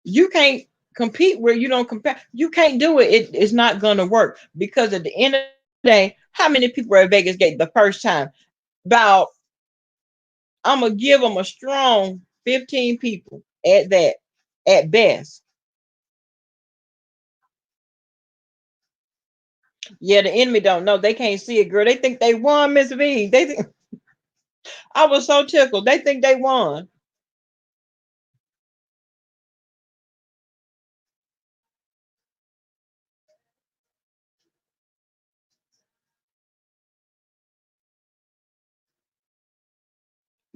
You can't compete where you don't compare. You can't do it. It's not gonna work because at the end of the day, how many people were at Vegas Gate the first time? About I'm gonna give them a strong 15 people at that, at best. Yeah, the enemy don't know. They can't see it, girl. They think they won, Miss V. They think I was so tickled. They think they won.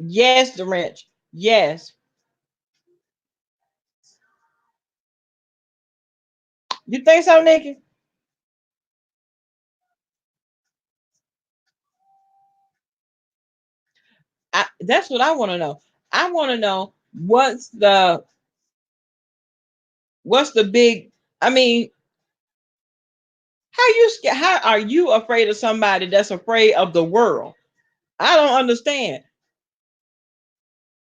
Yes, the wrench. Yes. You think so, Nikki? That's what I want to know. I want to know what's the big. I mean, how are you afraid of somebody that's afraid of the world? I don't understand.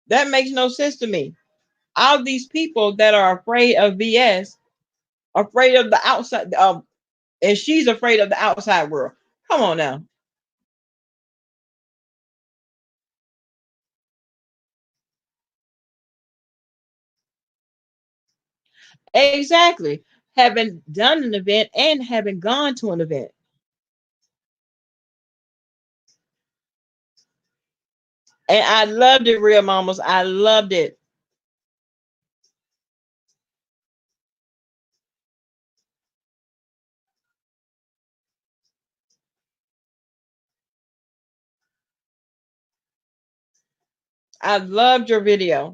That makes no sense to me. All these people that are afraid of BS, afraid of the outside, and she's afraid of the outside world. Come on now. Exactly. Having done an event and having gone to an event. And I loved it, Real Mamas. I loved it. I loved your video.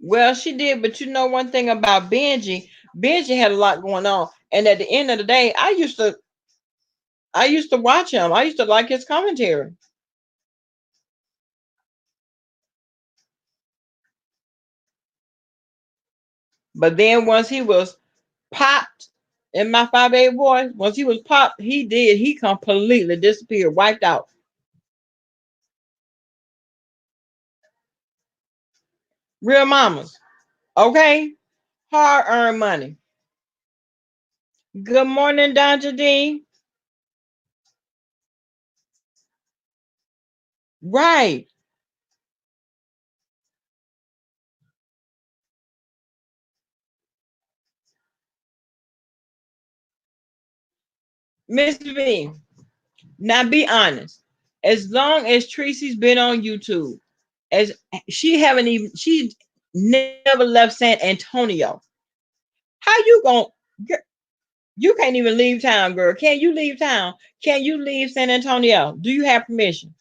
Well, she did, but you know one thing about Benji, Benji had a lot going on. And at the end of the day, I used to watch him. I used to like his commentary. But then once he was popped in my 5A voice, once he was popped, he completely disappeared, wiped out. Real mamas. Okay? Hard earned money. Good morning, Dr. D. Right. Miss V. Now be honest. As long as Tracy's been on YouTube, as she never left San Antonio. How you going you can't even leave town, girl. Can you leave town? Can you leave San Antonio? Do you have permission?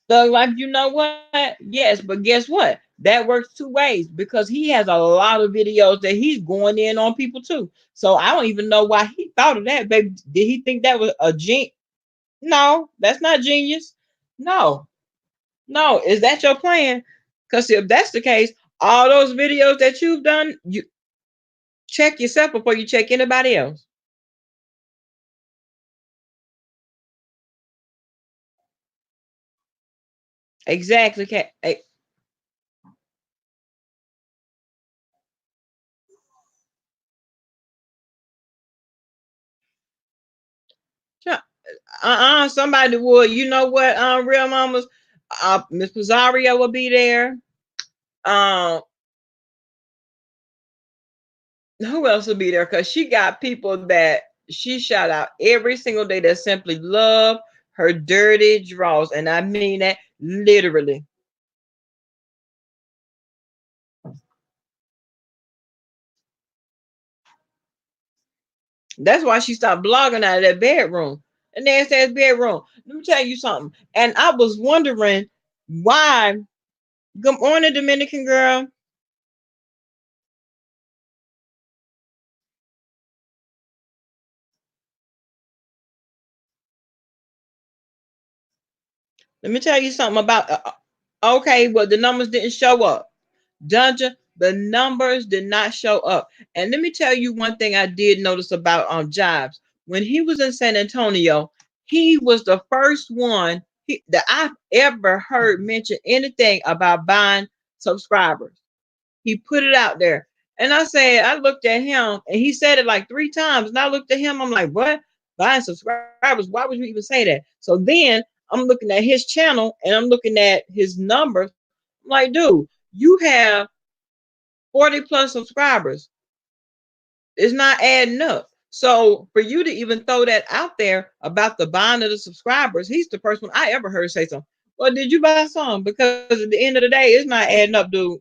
So, like, you know what? Yes, but guess what? That works two ways because he has a lot of videos that he's going in on people too. So I don't even know why he thought of that, baby. Did he think that was a genius? No, that's not genius. No, no. Is that your plan? Because if that's the case, all those videos that you've done, you check yourself before you check anybody else. Exactly. Somebody would. You know what? Real mamas. Miss Pizzario will be there. Um, who else will be there? Because she got people that she shout out every single day that simply love her dirty draws, and I mean that literally. That's why she stopped blogging out of that bedroom. And nasty ass bedroom. Let me tell you something. And I was wondering why. Good morning, Dominican girl. Let me tell you something about. Okay, well, the numbers didn't show up. Dungeon, the numbers did not show up. And let me tell you one thing I did notice about Jobs. When he was in San Antonio, he was the first one that I've ever heard mention anything about buying subscribers. He put it out there. And I said, I looked at him and he said it like 3 times. And I looked at him, I'm like, what? Buying subscribers? Why would you even say that? So then I'm looking at his channel and I'm looking at his numbers. I'm like, dude, you have 40 plus subscribers. It's not adding up. So for you to even throw that out there about the buying of the subscribers, he's the first one I ever heard say something. Well, did you buy some? Because at the end of the day, it's not adding up, dude.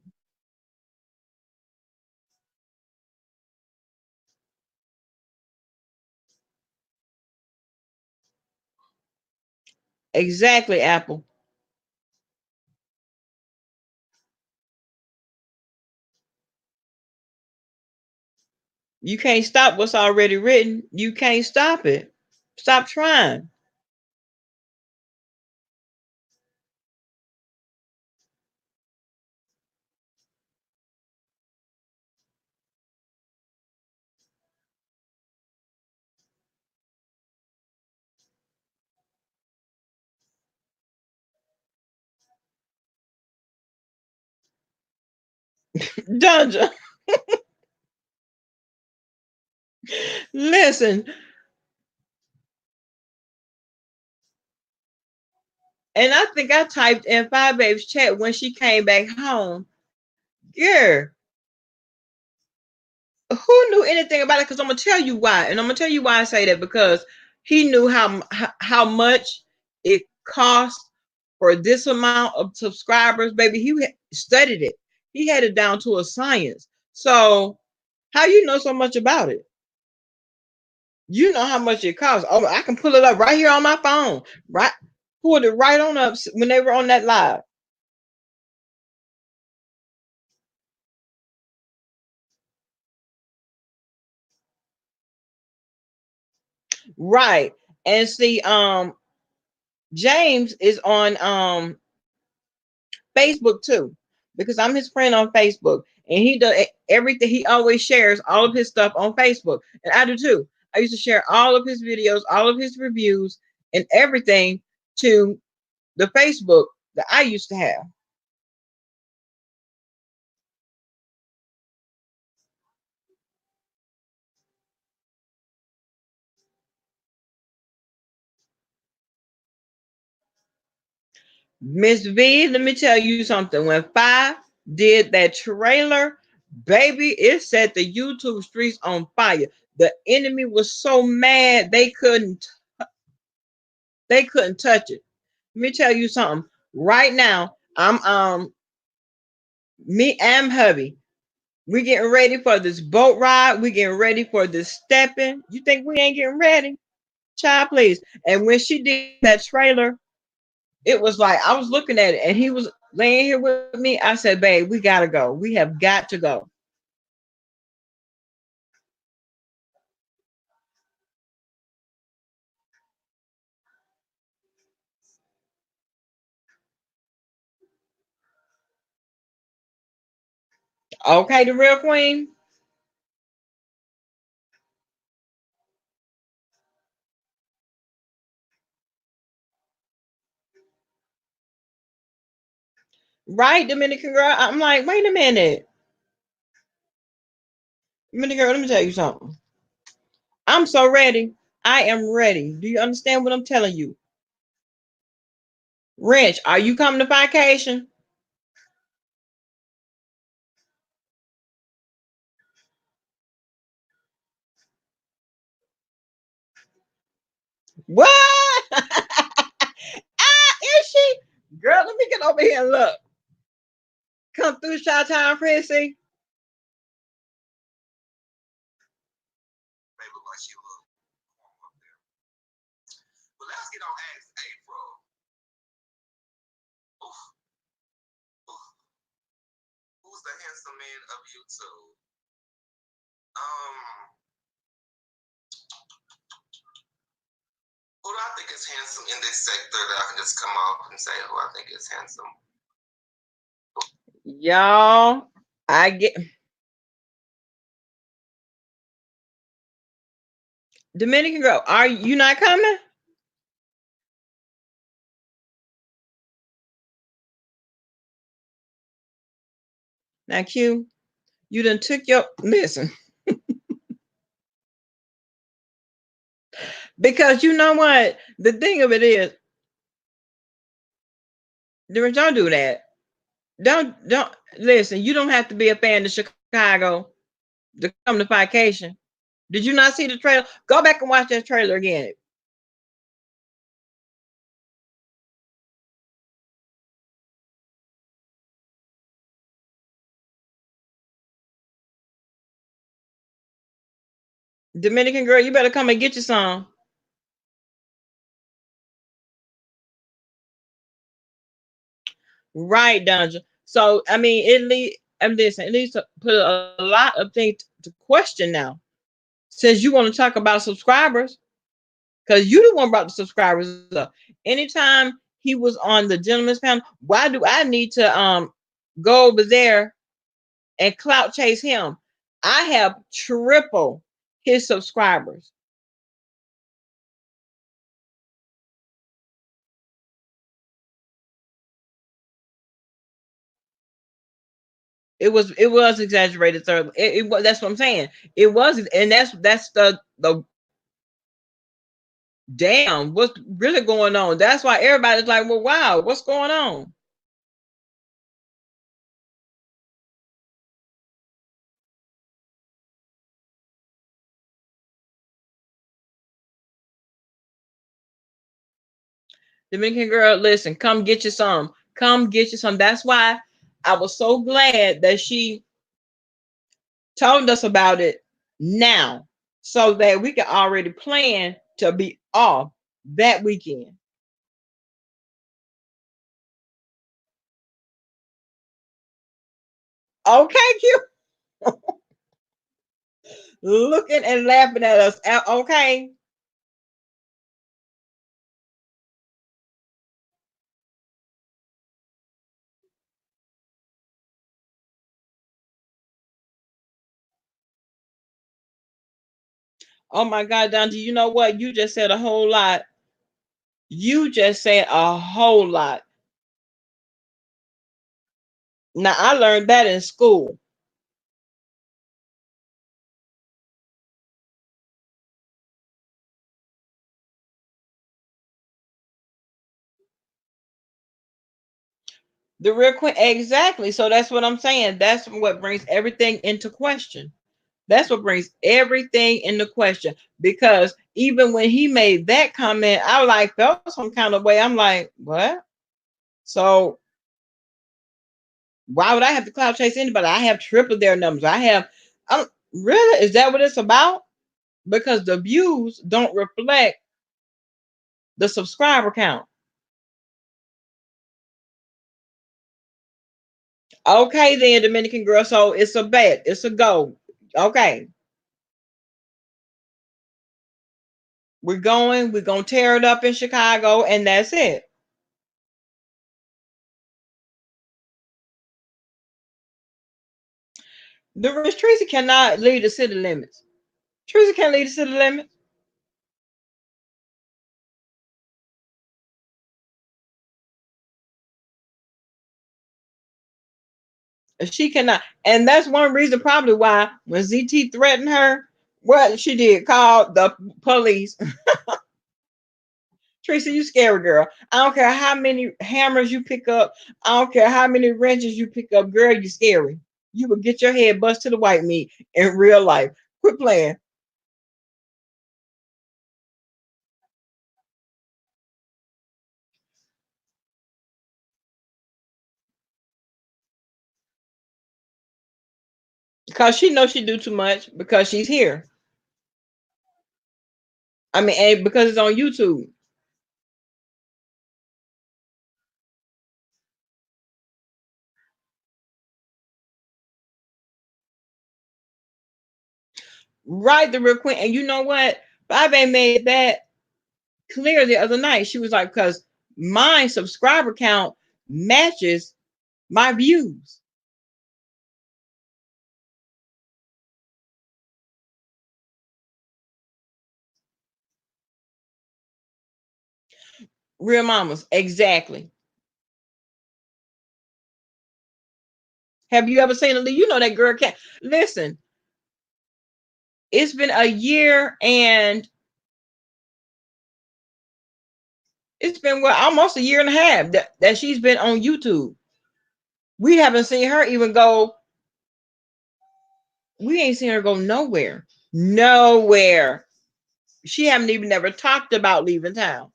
Exactly, Apple. You can't stop what's already written. You can't stop it. Stop trying. Dungeon. Listen, and I think I typed in Five Babe's chat when she came back home. Yeah, who knew anything about it? Because I'm gonna tell you why, and I'm gonna tell you why I say that because he knew how much it cost for this amount of subscribers. Baby, he studied it. He had it down to a science. So how you know so much about it? You know how much it costs. Oh, I can pull it up right here on my phone. Right, pulled it right on up when they were on that live. Right, and see, James is on Facebook too, because I'm his friend on Facebook, and he does everything. He always shares all of his stuff on Facebook, and I do too. I used to share all of his videos, all of his reviews, and everything to the Facebook that I used to have. Miss V, let me tell you something. When Five did that trailer, baby, it set the YouTube streets on fire. The enemy was so mad they couldn't touch it. Let me tell you something. Right now, I'm me and hubby. We getting ready for this boat ride. We getting ready for this stepping. You think we ain't getting ready? Child, please. And when she did that trailer, it was like I was looking at it and he was laying here with me. I said, babe, we gotta go. We have got to go. Okay, the real queen. Right, Dominican girl. I'm like, wait a minute. Dominican girl, let me tell you something. I'm so ready. I am ready. Do you understand what I'm telling you? Wrench, are you coming to vacation? What? Is she? Girl, let me get over here and look. Come through Shot Town, Prissy.
May look like she look warm up there. But let's get on Ask April. Oof, oof. Who's the handsome man of YouTube? Who do I think is handsome in this sector that I can just come off and say who I think is handsome?
Y'all, I get Dominican girl. Are you not coming? Now, Q, you done took your listen. Because you know what? The thing of it is, don't do that. Don't listen. You don't have to be a fan of Chicago to come to vacation. Did you not see the trailer? Go back and watch that trailer again. Dominican girl, you better come and get you some. Right, Dungeon. So I mean, it leads to put a lot of things to question now. Since you want to talk about subscribers, because you the one brought the subscribers up. Anytime he was on the gentleman's panel, why do I need to go over there and clout chase him? I have triple his subscribers. It was exaggerated, sir. It was, that's what I'm saying. It was, and that's the damn what's really going on. That's why everybody's like, well, wow, what's going on? Dominican girl, listen, come get you some. Come get you some. That's why I was so glad that she told us about it now so that we can already plan to be off that weekend. Okay, cute. Looking and laughing at us. Okay. Oh my God, Don, do you know what? You just said a whole lot. You just said a whole lot. Now I learned that in school. The real queen, exactly. So that's what I'm saying. That's what brings everything into question. That's what brings everything into question. Because even when he made that comment, I like felt some kind of way. I'm like, what? So why would I have to cloud chase anybody? I have triple their numbers. I'm really, is that what it's about? Because the views don't reflect the subscriber count. Okay, then Dominican girl. So it's a bet. It's a go. Okay, we're going. We're gonna tear it up in Chicago, and that's it. The rich Tracy cannot leave the city limits. Tracy can't leave the city limits. She cannot, and that's one reason probably why when ZT threatened her, what she did, call the police. Tracy, you scary girl. I don't care how many hammers you pick up. I don't care how many wrenches you pick up. Girl, you scary. You will get your head bust to the white meat in real life. Quit playing. Because she knows she do too much because she's here. I mean, and because it's on YouTube. Right, the real queen. And you know what? Bobby made that clear the other night. She was like, because my subscriber count matches my views. Real mamas, exactly. Have you ever seen a lead? You know that girl can't listen. It's been a year and it's been what almost a year and a half that she's been on YouTube. We haven't seen her even go. We ain't seen her go nowhere. Nowhere. She haven't even never talked about leaving town.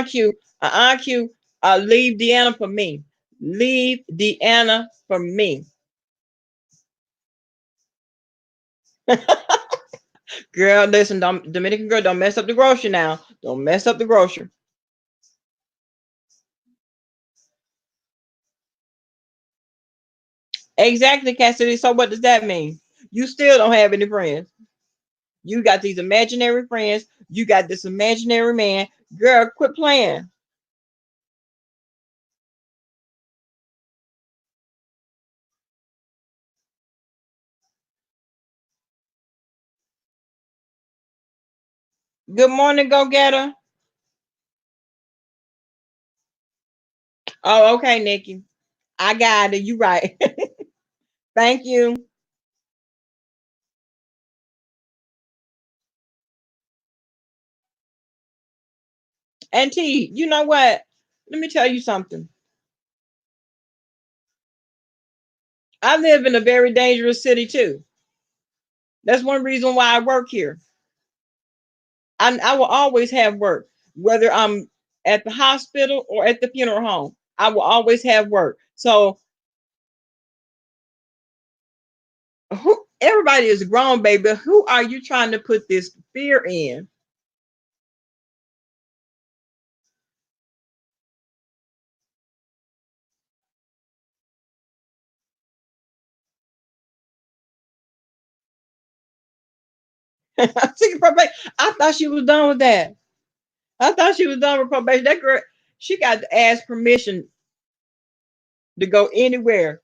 Q, Q, leave Deanna for me. Leave Deanna for me. Girl, listen, don't, Dominican girl, don't mess up the grocery now. Don't mess up the grocery. Exactly, Cassidy. So what does that mean? You still don't have any friends. You got these imaginary friends. You got this imaginary man. Girl, quit playing. Good morning, go getter. Oh, okay, Nikki. I got it. You right. Thank you. And T, you know what? Let me tell you something. I live in a very dangerous city too. That's one reason why I work here. I will always have work, whether I'm at the hospital or at the funeral home. I will always have work. So everybody is grown, baby. Who are you trying to put this fear in? Seeking probation. I thought she was done with that. I thought she was done with probation. That girl, she got to ask permission to go anywhere.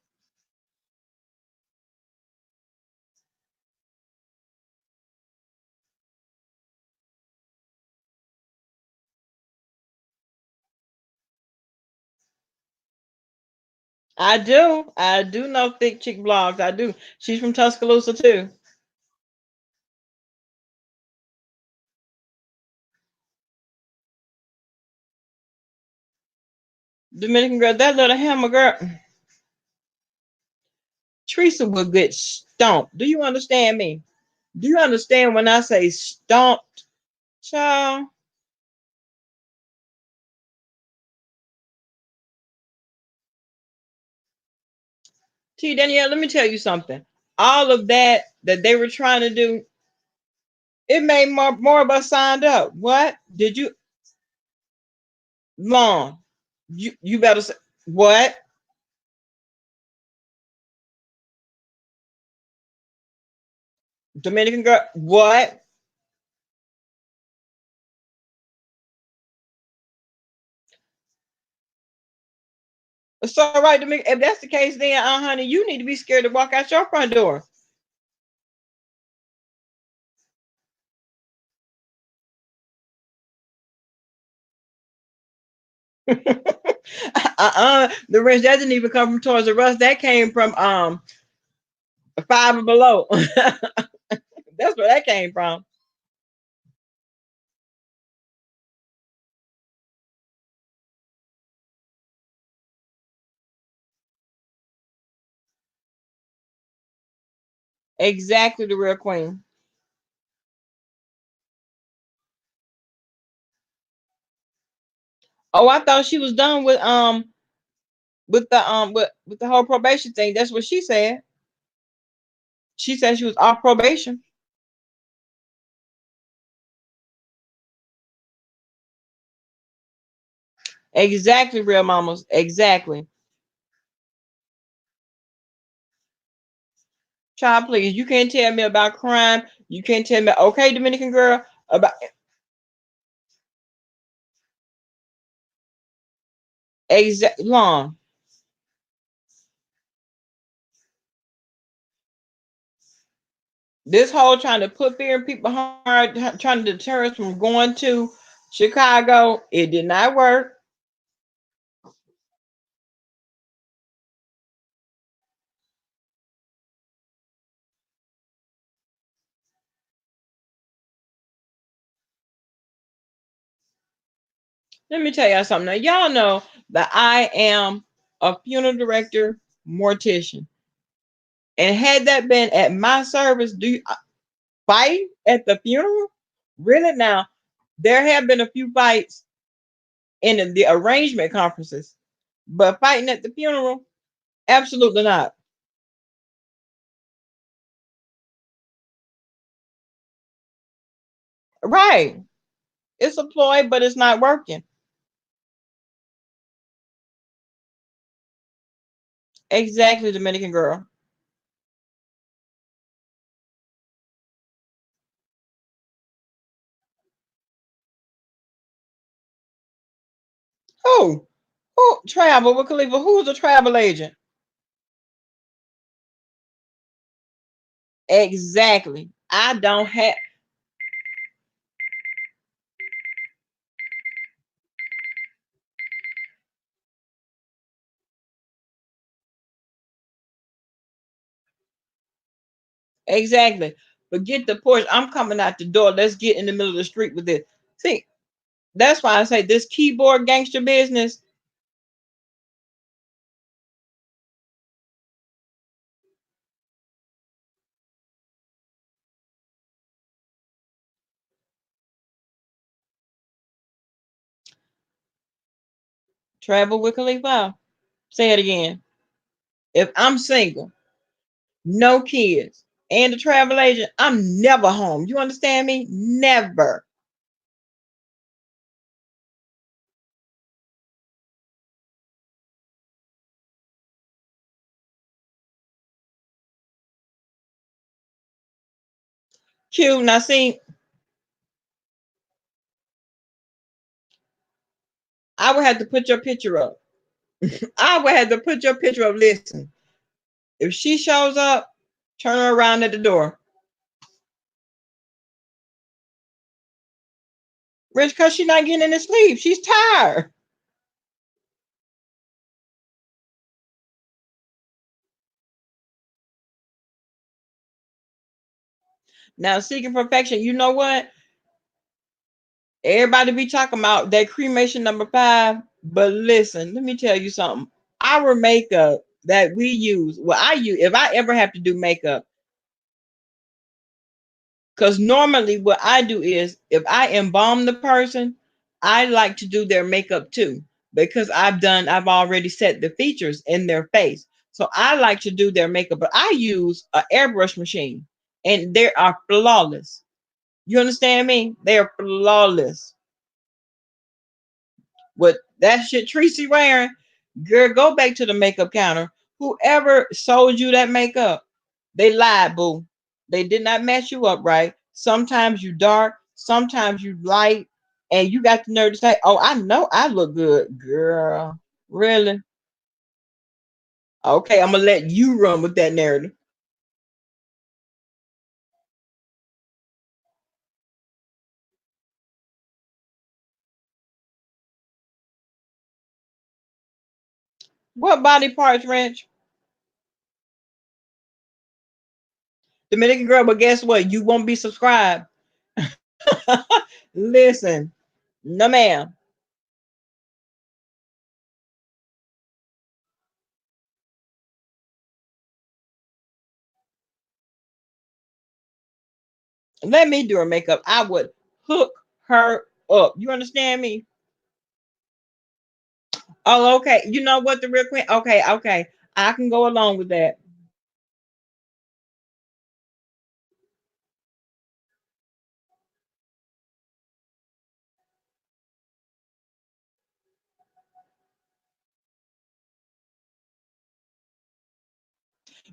I do. I do know Thick Chick blogs. I do. She's from Tuscaloosa too. Dominican girl, that little hammer girl. Teresa will get stomped. Do you understand me? Do you understand when I say stomped, child? T Danielle, let me tell you something. All of that they were trying to do, it made more of us signed up. What did you long? You better say what? Dominican girl, what? So right, Dominican, if that's the case, then honey, you need to be scared to walk out your front door. The rest that didn't even come from Toys R Us. That came from Five and Below. That's where that came from. Exactly, the real queen. Oh, I thought she was done with the whole probation thing. That's what she said. She said she was off probation. Exactly, real mamas. Exactly. Child, please. You can't tell me about crime. You can't tell me, okay, Dominican girl, about exact long. This whole trying to put fear in people's heart, trying to deter us from going to Chicago, it did not work. Let me tell y'all something. Now, y'all know that I am a funeral director, mortician. And had that been at my service, do you fight at the funeral? Really? Now, there have been a few fights in the arrangement conferences, but fighting at the funeral, absolutely not. Right. It's a ploy, but it's not working. Exactly, Dominican girl. Who? Who travel with Khalifa? Who's a travel agent? Exactly. I don't have exactly. Forget the Porsche. I'm coming out the door. Let's get in the middle of the street with this. See, that's why I say this keyboard gangster business. Travel with Khalifa. Say it again. If I'm single, no kids, and a travel agent, I'm never home. You understand me? Never. Q. Now see, I would have to put your picture up. I would have to put your picture up. Listen, if she shows up, turn her around at the door. Rich, because she's not getting any sleep. She's tired. Now, seeking perfection, you know what? Everybody be talking about that cremation number 5. But listen, let me tell you something. Our makeup that we use, well, I use, if I ever have to do makeup, because normally what I do is if I embalm the person, I like to do their makeup too. Because I've already set the features in their face. So I like to do their makeup, but I use an airbrush machine and they are flawless. You understand me? They are flawless. What that shit Tracy wearing, girl, go back to the makeup counter. Whoever sold you that makeup, they lied, boo. They did not match you up right. Sometimes you dark, sometimes you light, and you got the nerve to say, "Oh, I know I look good, girl." Really? Okay, I'm gonna let you run with that narrative. What body parts, Ranch? Dominican girl, but guess what? You won't be subscribed. Listen, no ma'am. Let me do her makeup. I would hook her up. You understand me? Oh, okay. You know what, the real queen? Okay, okay. I can go along with that.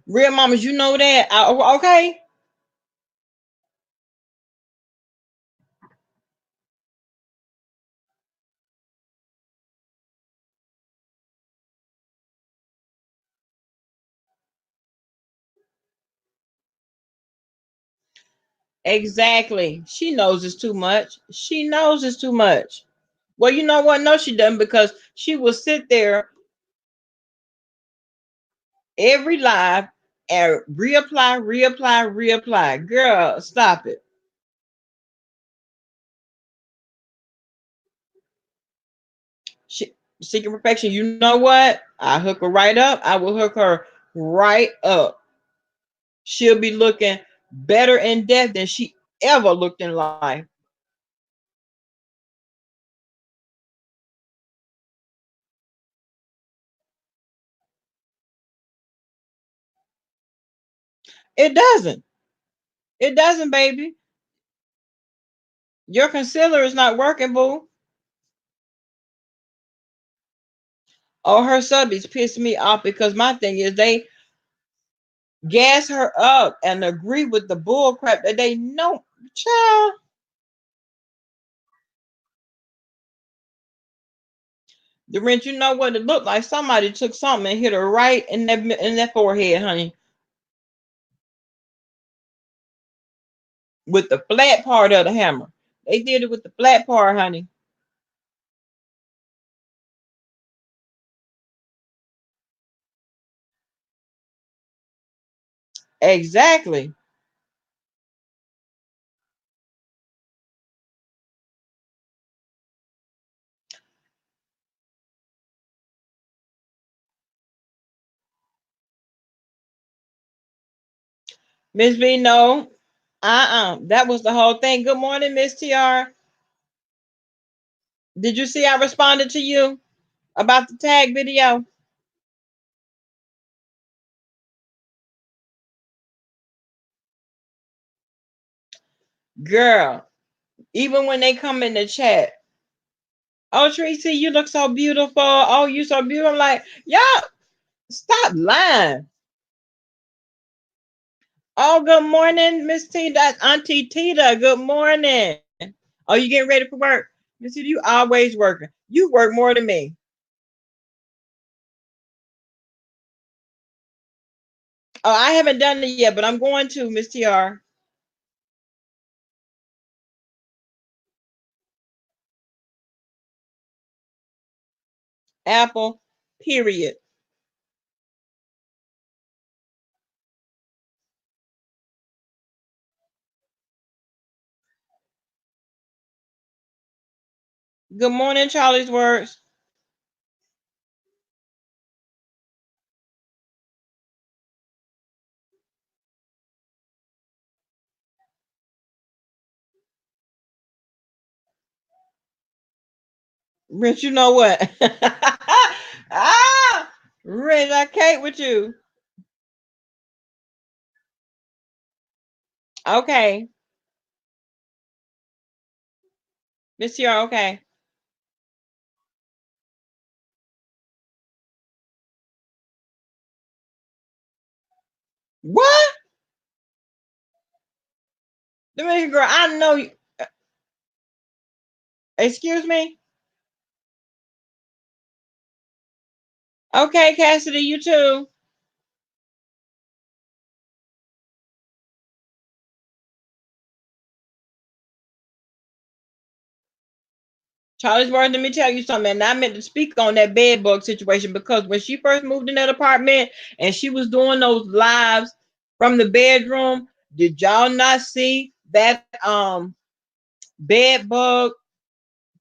Real mamas, you know that. Okay. Exactly. She knows it's too much. She knows it's too much. Well, you know what? No, she doesn't, because she will sit there every live and reapply, reapply, reapply. Girl, stop it. She, seeking perfection. You know what? I hook her right up. I will hook her right up. She'll be looking better in death than she ever looked in life. It doesn't. It doesn't, baby. Your concealer is not working, boo. Oh, her subbies piss me off, because my thing is they gas her up and agree with the bull crap that they know. Child, the rent, you know what it looked like? Somebody took something and hit her right in that forehead, honey, with the flat part of the hammer. They did it with the flat part, honey. Exactly. Miss V, no. That was the whole thing. Good morning, Miss TR. Did you see I responded to you about the tag video? Girl, even when they come in the chat, oh, Tracy, you look so beautiful. Oh, you so beautiful. I'm like, y'all, stop lying. Oh, good morning, Miss T. That's Auntie Tita. Good morning. Oh, you getting ready for work? Miss T, you always working. You work more than me. Oh, I haven't done it yet, but I'm going to, Miss TR. Apple, period. Good morning, Charlie's Words. Rich, you know what? Ah, Rich, I can't with you. Okay, Miss TR, okay. What? Dominican girl, I know you. Excuse me? Okay, Cassidy, you too. Charles Worth, let me tell you something. And I meant to speak on that bed bug situation because when she first moved in that apartment and she was doing those lives from the bedroom, did y'all not see that bed bug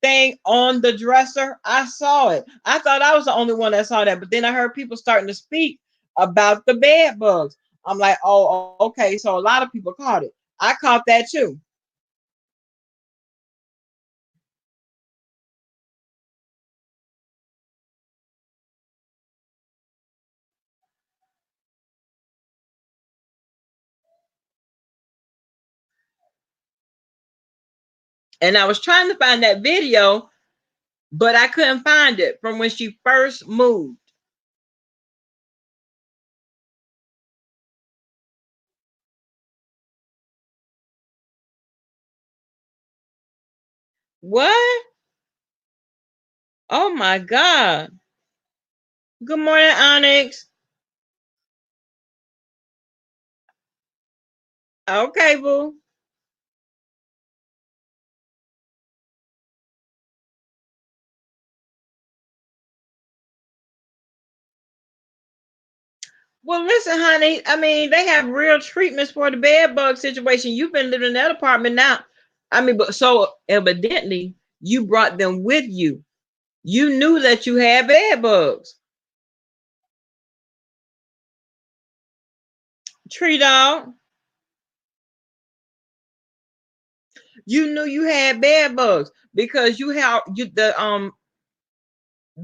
thing on the dresser? I saw it. I thought I was the only one that saw that, but then I heard people starting to speak about the bed bugs. I'm like, oh, okay. So a lot of people caught it. I caught that too. And I was trying to find that video, but I couldn't find it from when she first moved. What? Oh my God. Good morning, Onyx. Okay, boo. Well, listen, honey. I mean, they have real treatments for the bed bug situation. You've been living in that apartment now. I mean, but so evidently you brought them with you. You knew that you had bed bugs. Tree dog. You knew you had bed bugs because you have you the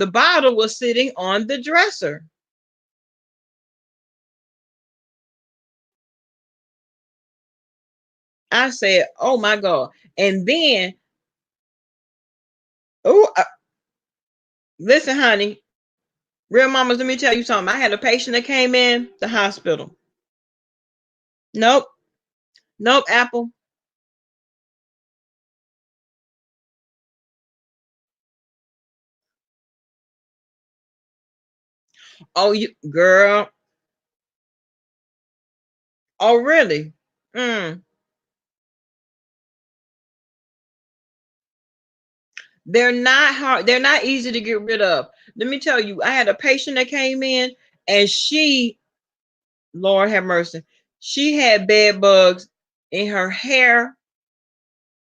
bottle was sitting on the dresser. I said, "Oh my God!" And then, oh, listen, honey, real mamas, let me tell you something. I had a patient that came in the hospital. Nope, nope, Apple. Oh, you girl. Oh, really? Mm. They're not hard. They're not easy to get rid of. Let me tell you, I had a patient that came in, and she, Lord have mercy, she had bed bugs in her hair,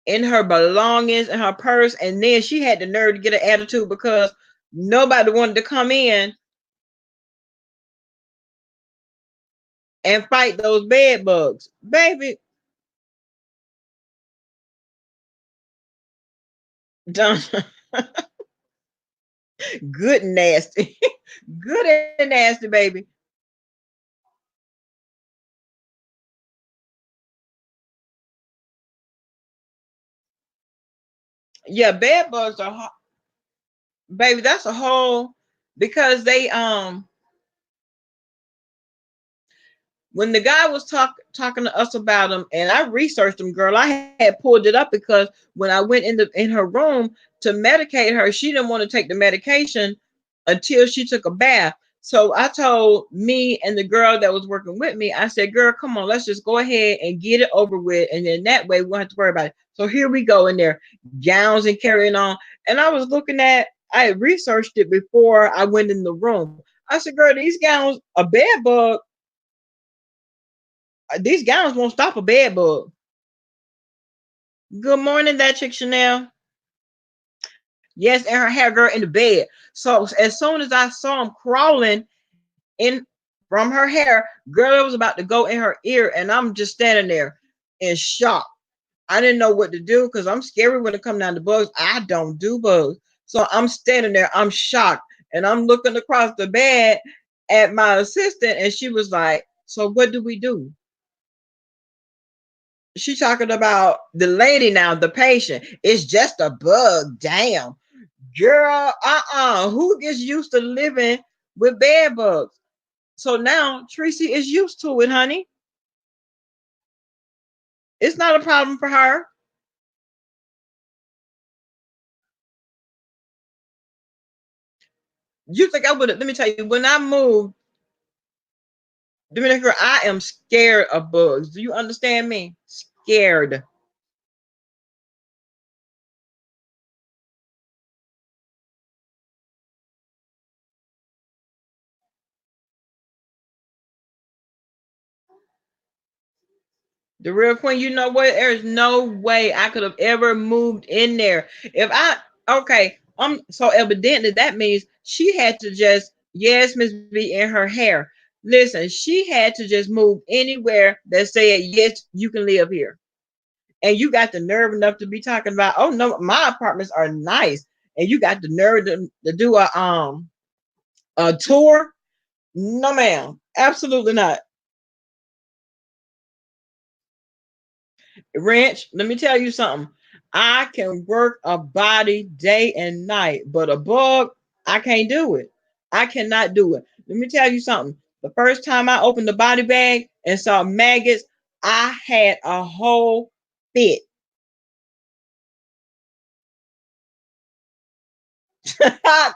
in her belongings, in her purse, and then she had the nerve to get an attitude because nobody wanted to come in and fight those bed bugs. Baby, done good and nasty. Good and nasty, baby. Yeah, bed bugs are baby, that's a whole because they when the guy was talking to us about them, and I researched them, girl, I had pulled it up because when I went in her room to medicate her, she didn't want to take the medication until she took a bath. So I told me and the girl that was working with me, I said, "Girl, come on, let's just go ahead and get it over with, and then that way we won't have to worry about it." So here we go in there, gowns and carrying on. And I was looking at, I had researched it before I went in the room. I said, "Girl, these gowns, a bed bug, these gowns won't stop a bed bug." Good morning, that chick Chanel. Yes, and her hair, girl, in the bed. So as soon as I saw him crawling in from her hair, girl, it was about to go in her ear, and I'm just standing there in shock. I didn't know what to do because I'm scary when it comes down to bugs. I don't do bugs. So I'm standing there, I'm shocked, and I'm looking across the bed at my assistant, and she was like, "So what do we do?" She talking about the lady now, the patient. It's just a bug. Damn. Girl, who gets used to living with bed bugs? So now Tracy is used to it, honey. It's not a problem for her. You think I would have, let me tell you, when I moved, Dominica, I am scared of bugs. Do you understand me? Scared. The real queen, you know what? There's no way I could have ever moved in there. If I okay, so evidently that means she had to just yes, Miss B in her hair. Listen, she had to just move anywhere that said yes, you can live here. And you got the nerve enough to be talking about, oh no, my apartments are nice. And you got the nerve to do a tour. No, ma'am, absolutely not. Ranch, let me tell you something. I can work a body day and night, but a bug, I can't do it. I cannot do it. Let me tell you something. The first time I opened the body bag and saw maggots, I had a whole fit.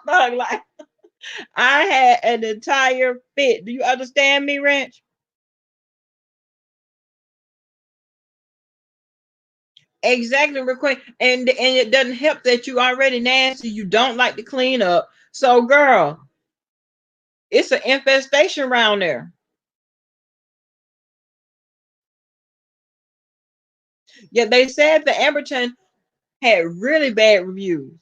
Like I had an entire fit. Do you understand me, Ranch? Exactly, real. And it doesn't help that you already nasty. You don't like to clean up. So, girl, it's an infestation around there. Yeah, they said the Amberton had really bad reviews.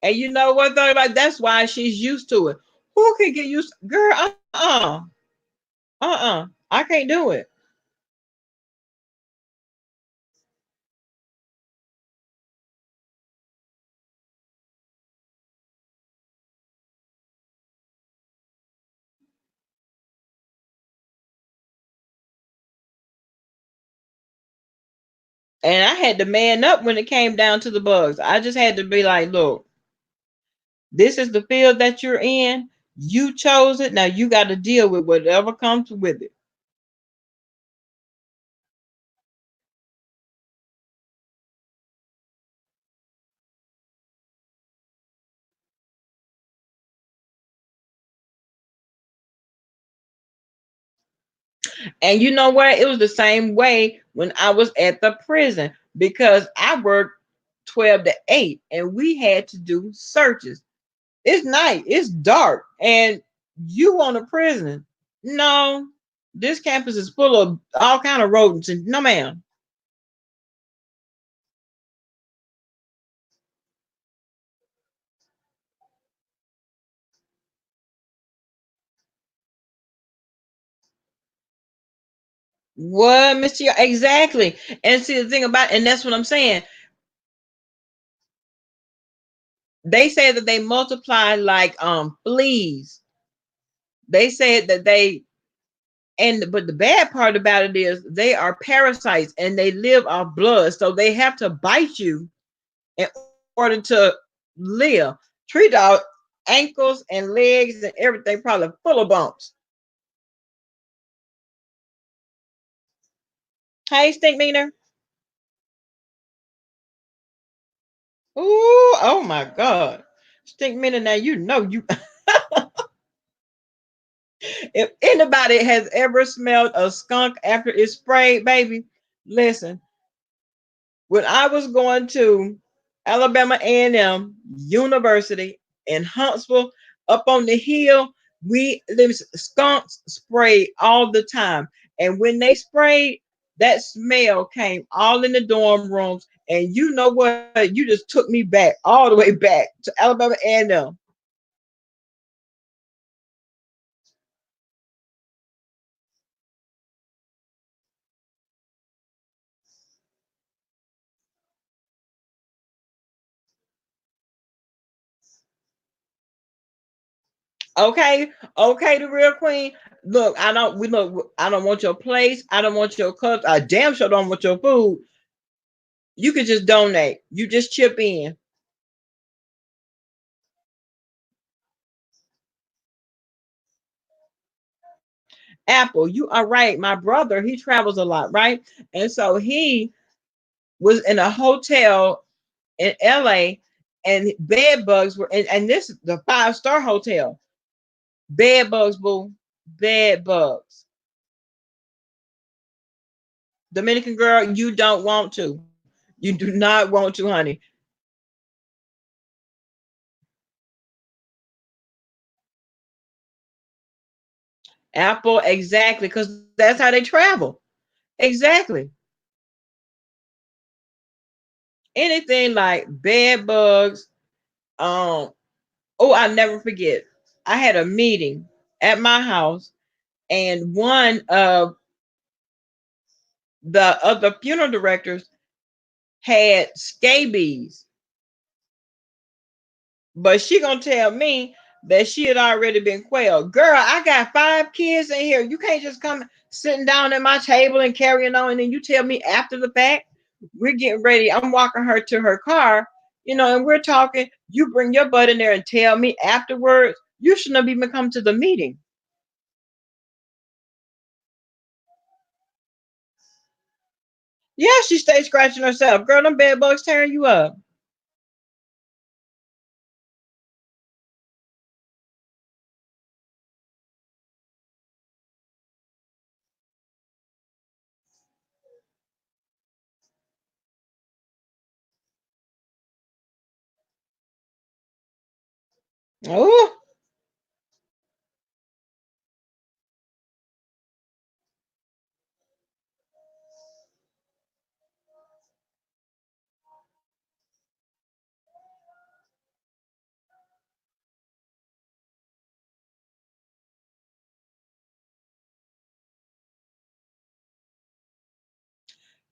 And you know what though? Like that's why she's used to it. Who can get used girl, I can't do it. And I had to man up when it came down to the bugs. I just had to be like, look, this is the field that you're in. You chose it. Now you got to deal with whatever comes with it. And you know what? It was the same way when I was at the prison because I worked 12 to 8 and we had to do searches. It's night, it's dark, and you want a prison. No, this campus is full of all kind of rodents and no ma'am. What, Mr. Exactly. And see the thing about and that's what I'm saying. They say that they multiply like fleas. They said that they and but the bad part about it is they are parasites and they live off blood. So they have to bite you in order to live. Tree dog ankles and legs and everything probably full of bumps. Hey, stink meaner. Ooh, oh my God. Stink meaner. Now you know you. If anybody has ever smelled a skunk after it's sprayed, baby, listen. When I was going to Alabama A&M University in Huntsville, up on the hill, we there was skunks sprayed all the time, and when they sprayed, that smell came all in the dorm rooms. And you know what? You just took me back all the way back to Alabama A&M. Okay, okay, the real queen. Look, I don't want your place. I don't want your cups. I damn sure don't want your food. You could just donate. You just chip in. Apple, you are right. My brother, he travels a lot, right? And so he was in a hotel in LA and bed bugs were and this is the 5-star hotel. Bed bugs, boo. Bed bugs. Dominican girl, you don't want to. You do not want to, honey. Apple, exactly, because that's how they travel. Exactly. Anything like bed bugs. Um, oh, I'll never forget. I had a meeting at my house, and one of the other funeral directors had scabies, but she gonna tell me that she had already been quelled. Girl, I got 5 kids in here. You can't just come sitting down at my table and carrying on, and then you tell me after the fact. We're getting ready. I'm walking her to her car, and we're talking. You bring your butt in there and tell me afterwards. You shouldn't have even come to the meeting. Yeah, she stayed scratching herself. Girl, them bed bugs tearing you up. Oh,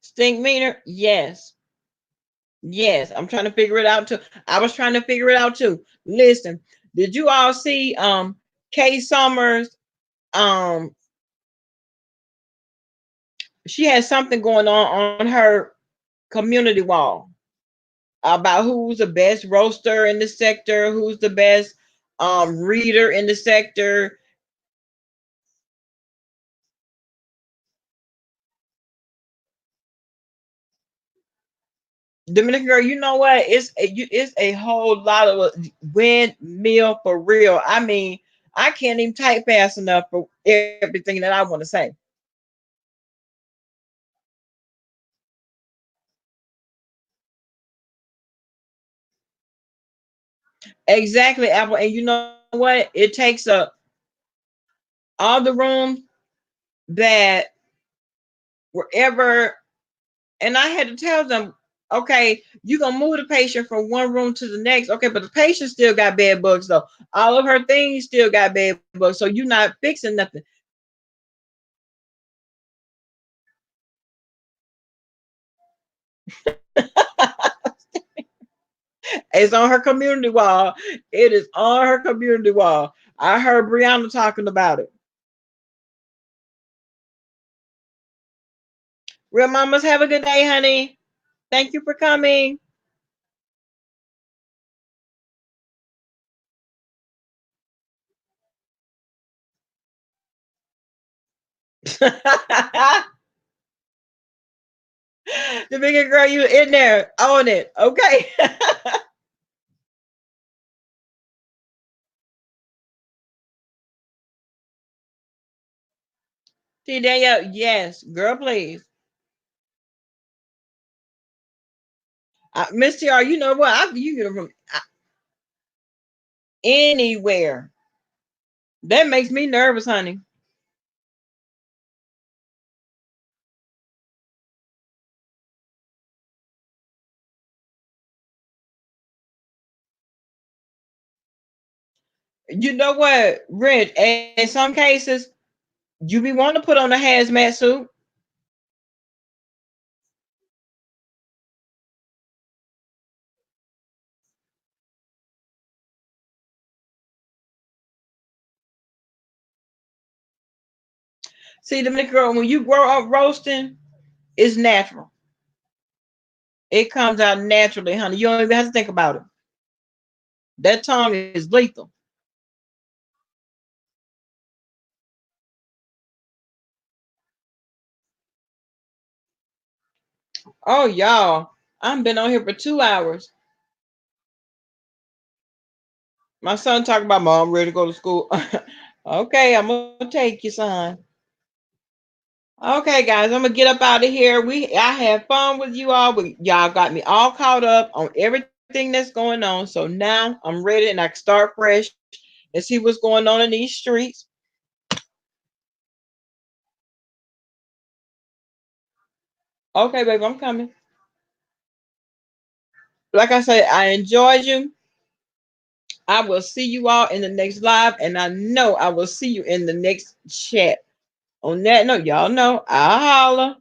stink meter? Yes. Yes. I'm trying to figure it out too. I was trying to figure it out too. Listen, did you all see Kay Summers? Um, she had something going on her community wall about who's the best roaster in the sector, who's the best reader in the sector. Dominican girl, you know what? It's a whole lot of windmill for real. I mean, I can't even type fast enough for everything that I want to say. Exactly, Apple. And you know what? It takes up all the room that wherever, and I had to tell them, okay, you're gonna move the patient from one room to the next. Okay, but the patient still got bed bugs though. All of her things still got bed bugs. So you're not fixing nothing. It's on her community wall. It is on her community wall. I heard Brianna talking about it. Real mamas, have a good day, honey. Thank you for coming. The bigger girl, you in there. Own it. Okay. See, Danielle, yes. Girl, please. Miss TR, you know what? You get it from anywhere. That makes me nervous, honey. You know what, Rich? In some cases, you be wanting to put on a hazmat suit. See, the girl, when you grow up roasting, it's natural. It comes out naturally, honey. You don't even have to think about it. That tongue is lethal. Oh, y'all, I've been on here for 2 hours. My son talking about, Mom, I'm ready to go to school. Okay, I'm gonna take you, son. Okay, guys, I'm gonna get up out of here. I had fun with you all. Y'all got me all caught up on everything that's going on. So now I'm ready and I can start fresh and see what's going on in these streets. Okay, baby, I'm coming. Like I said, I enjoyed you. I will see you all in the next live, and I know I will see you in the next chat. On that note, y'all know I'll holler.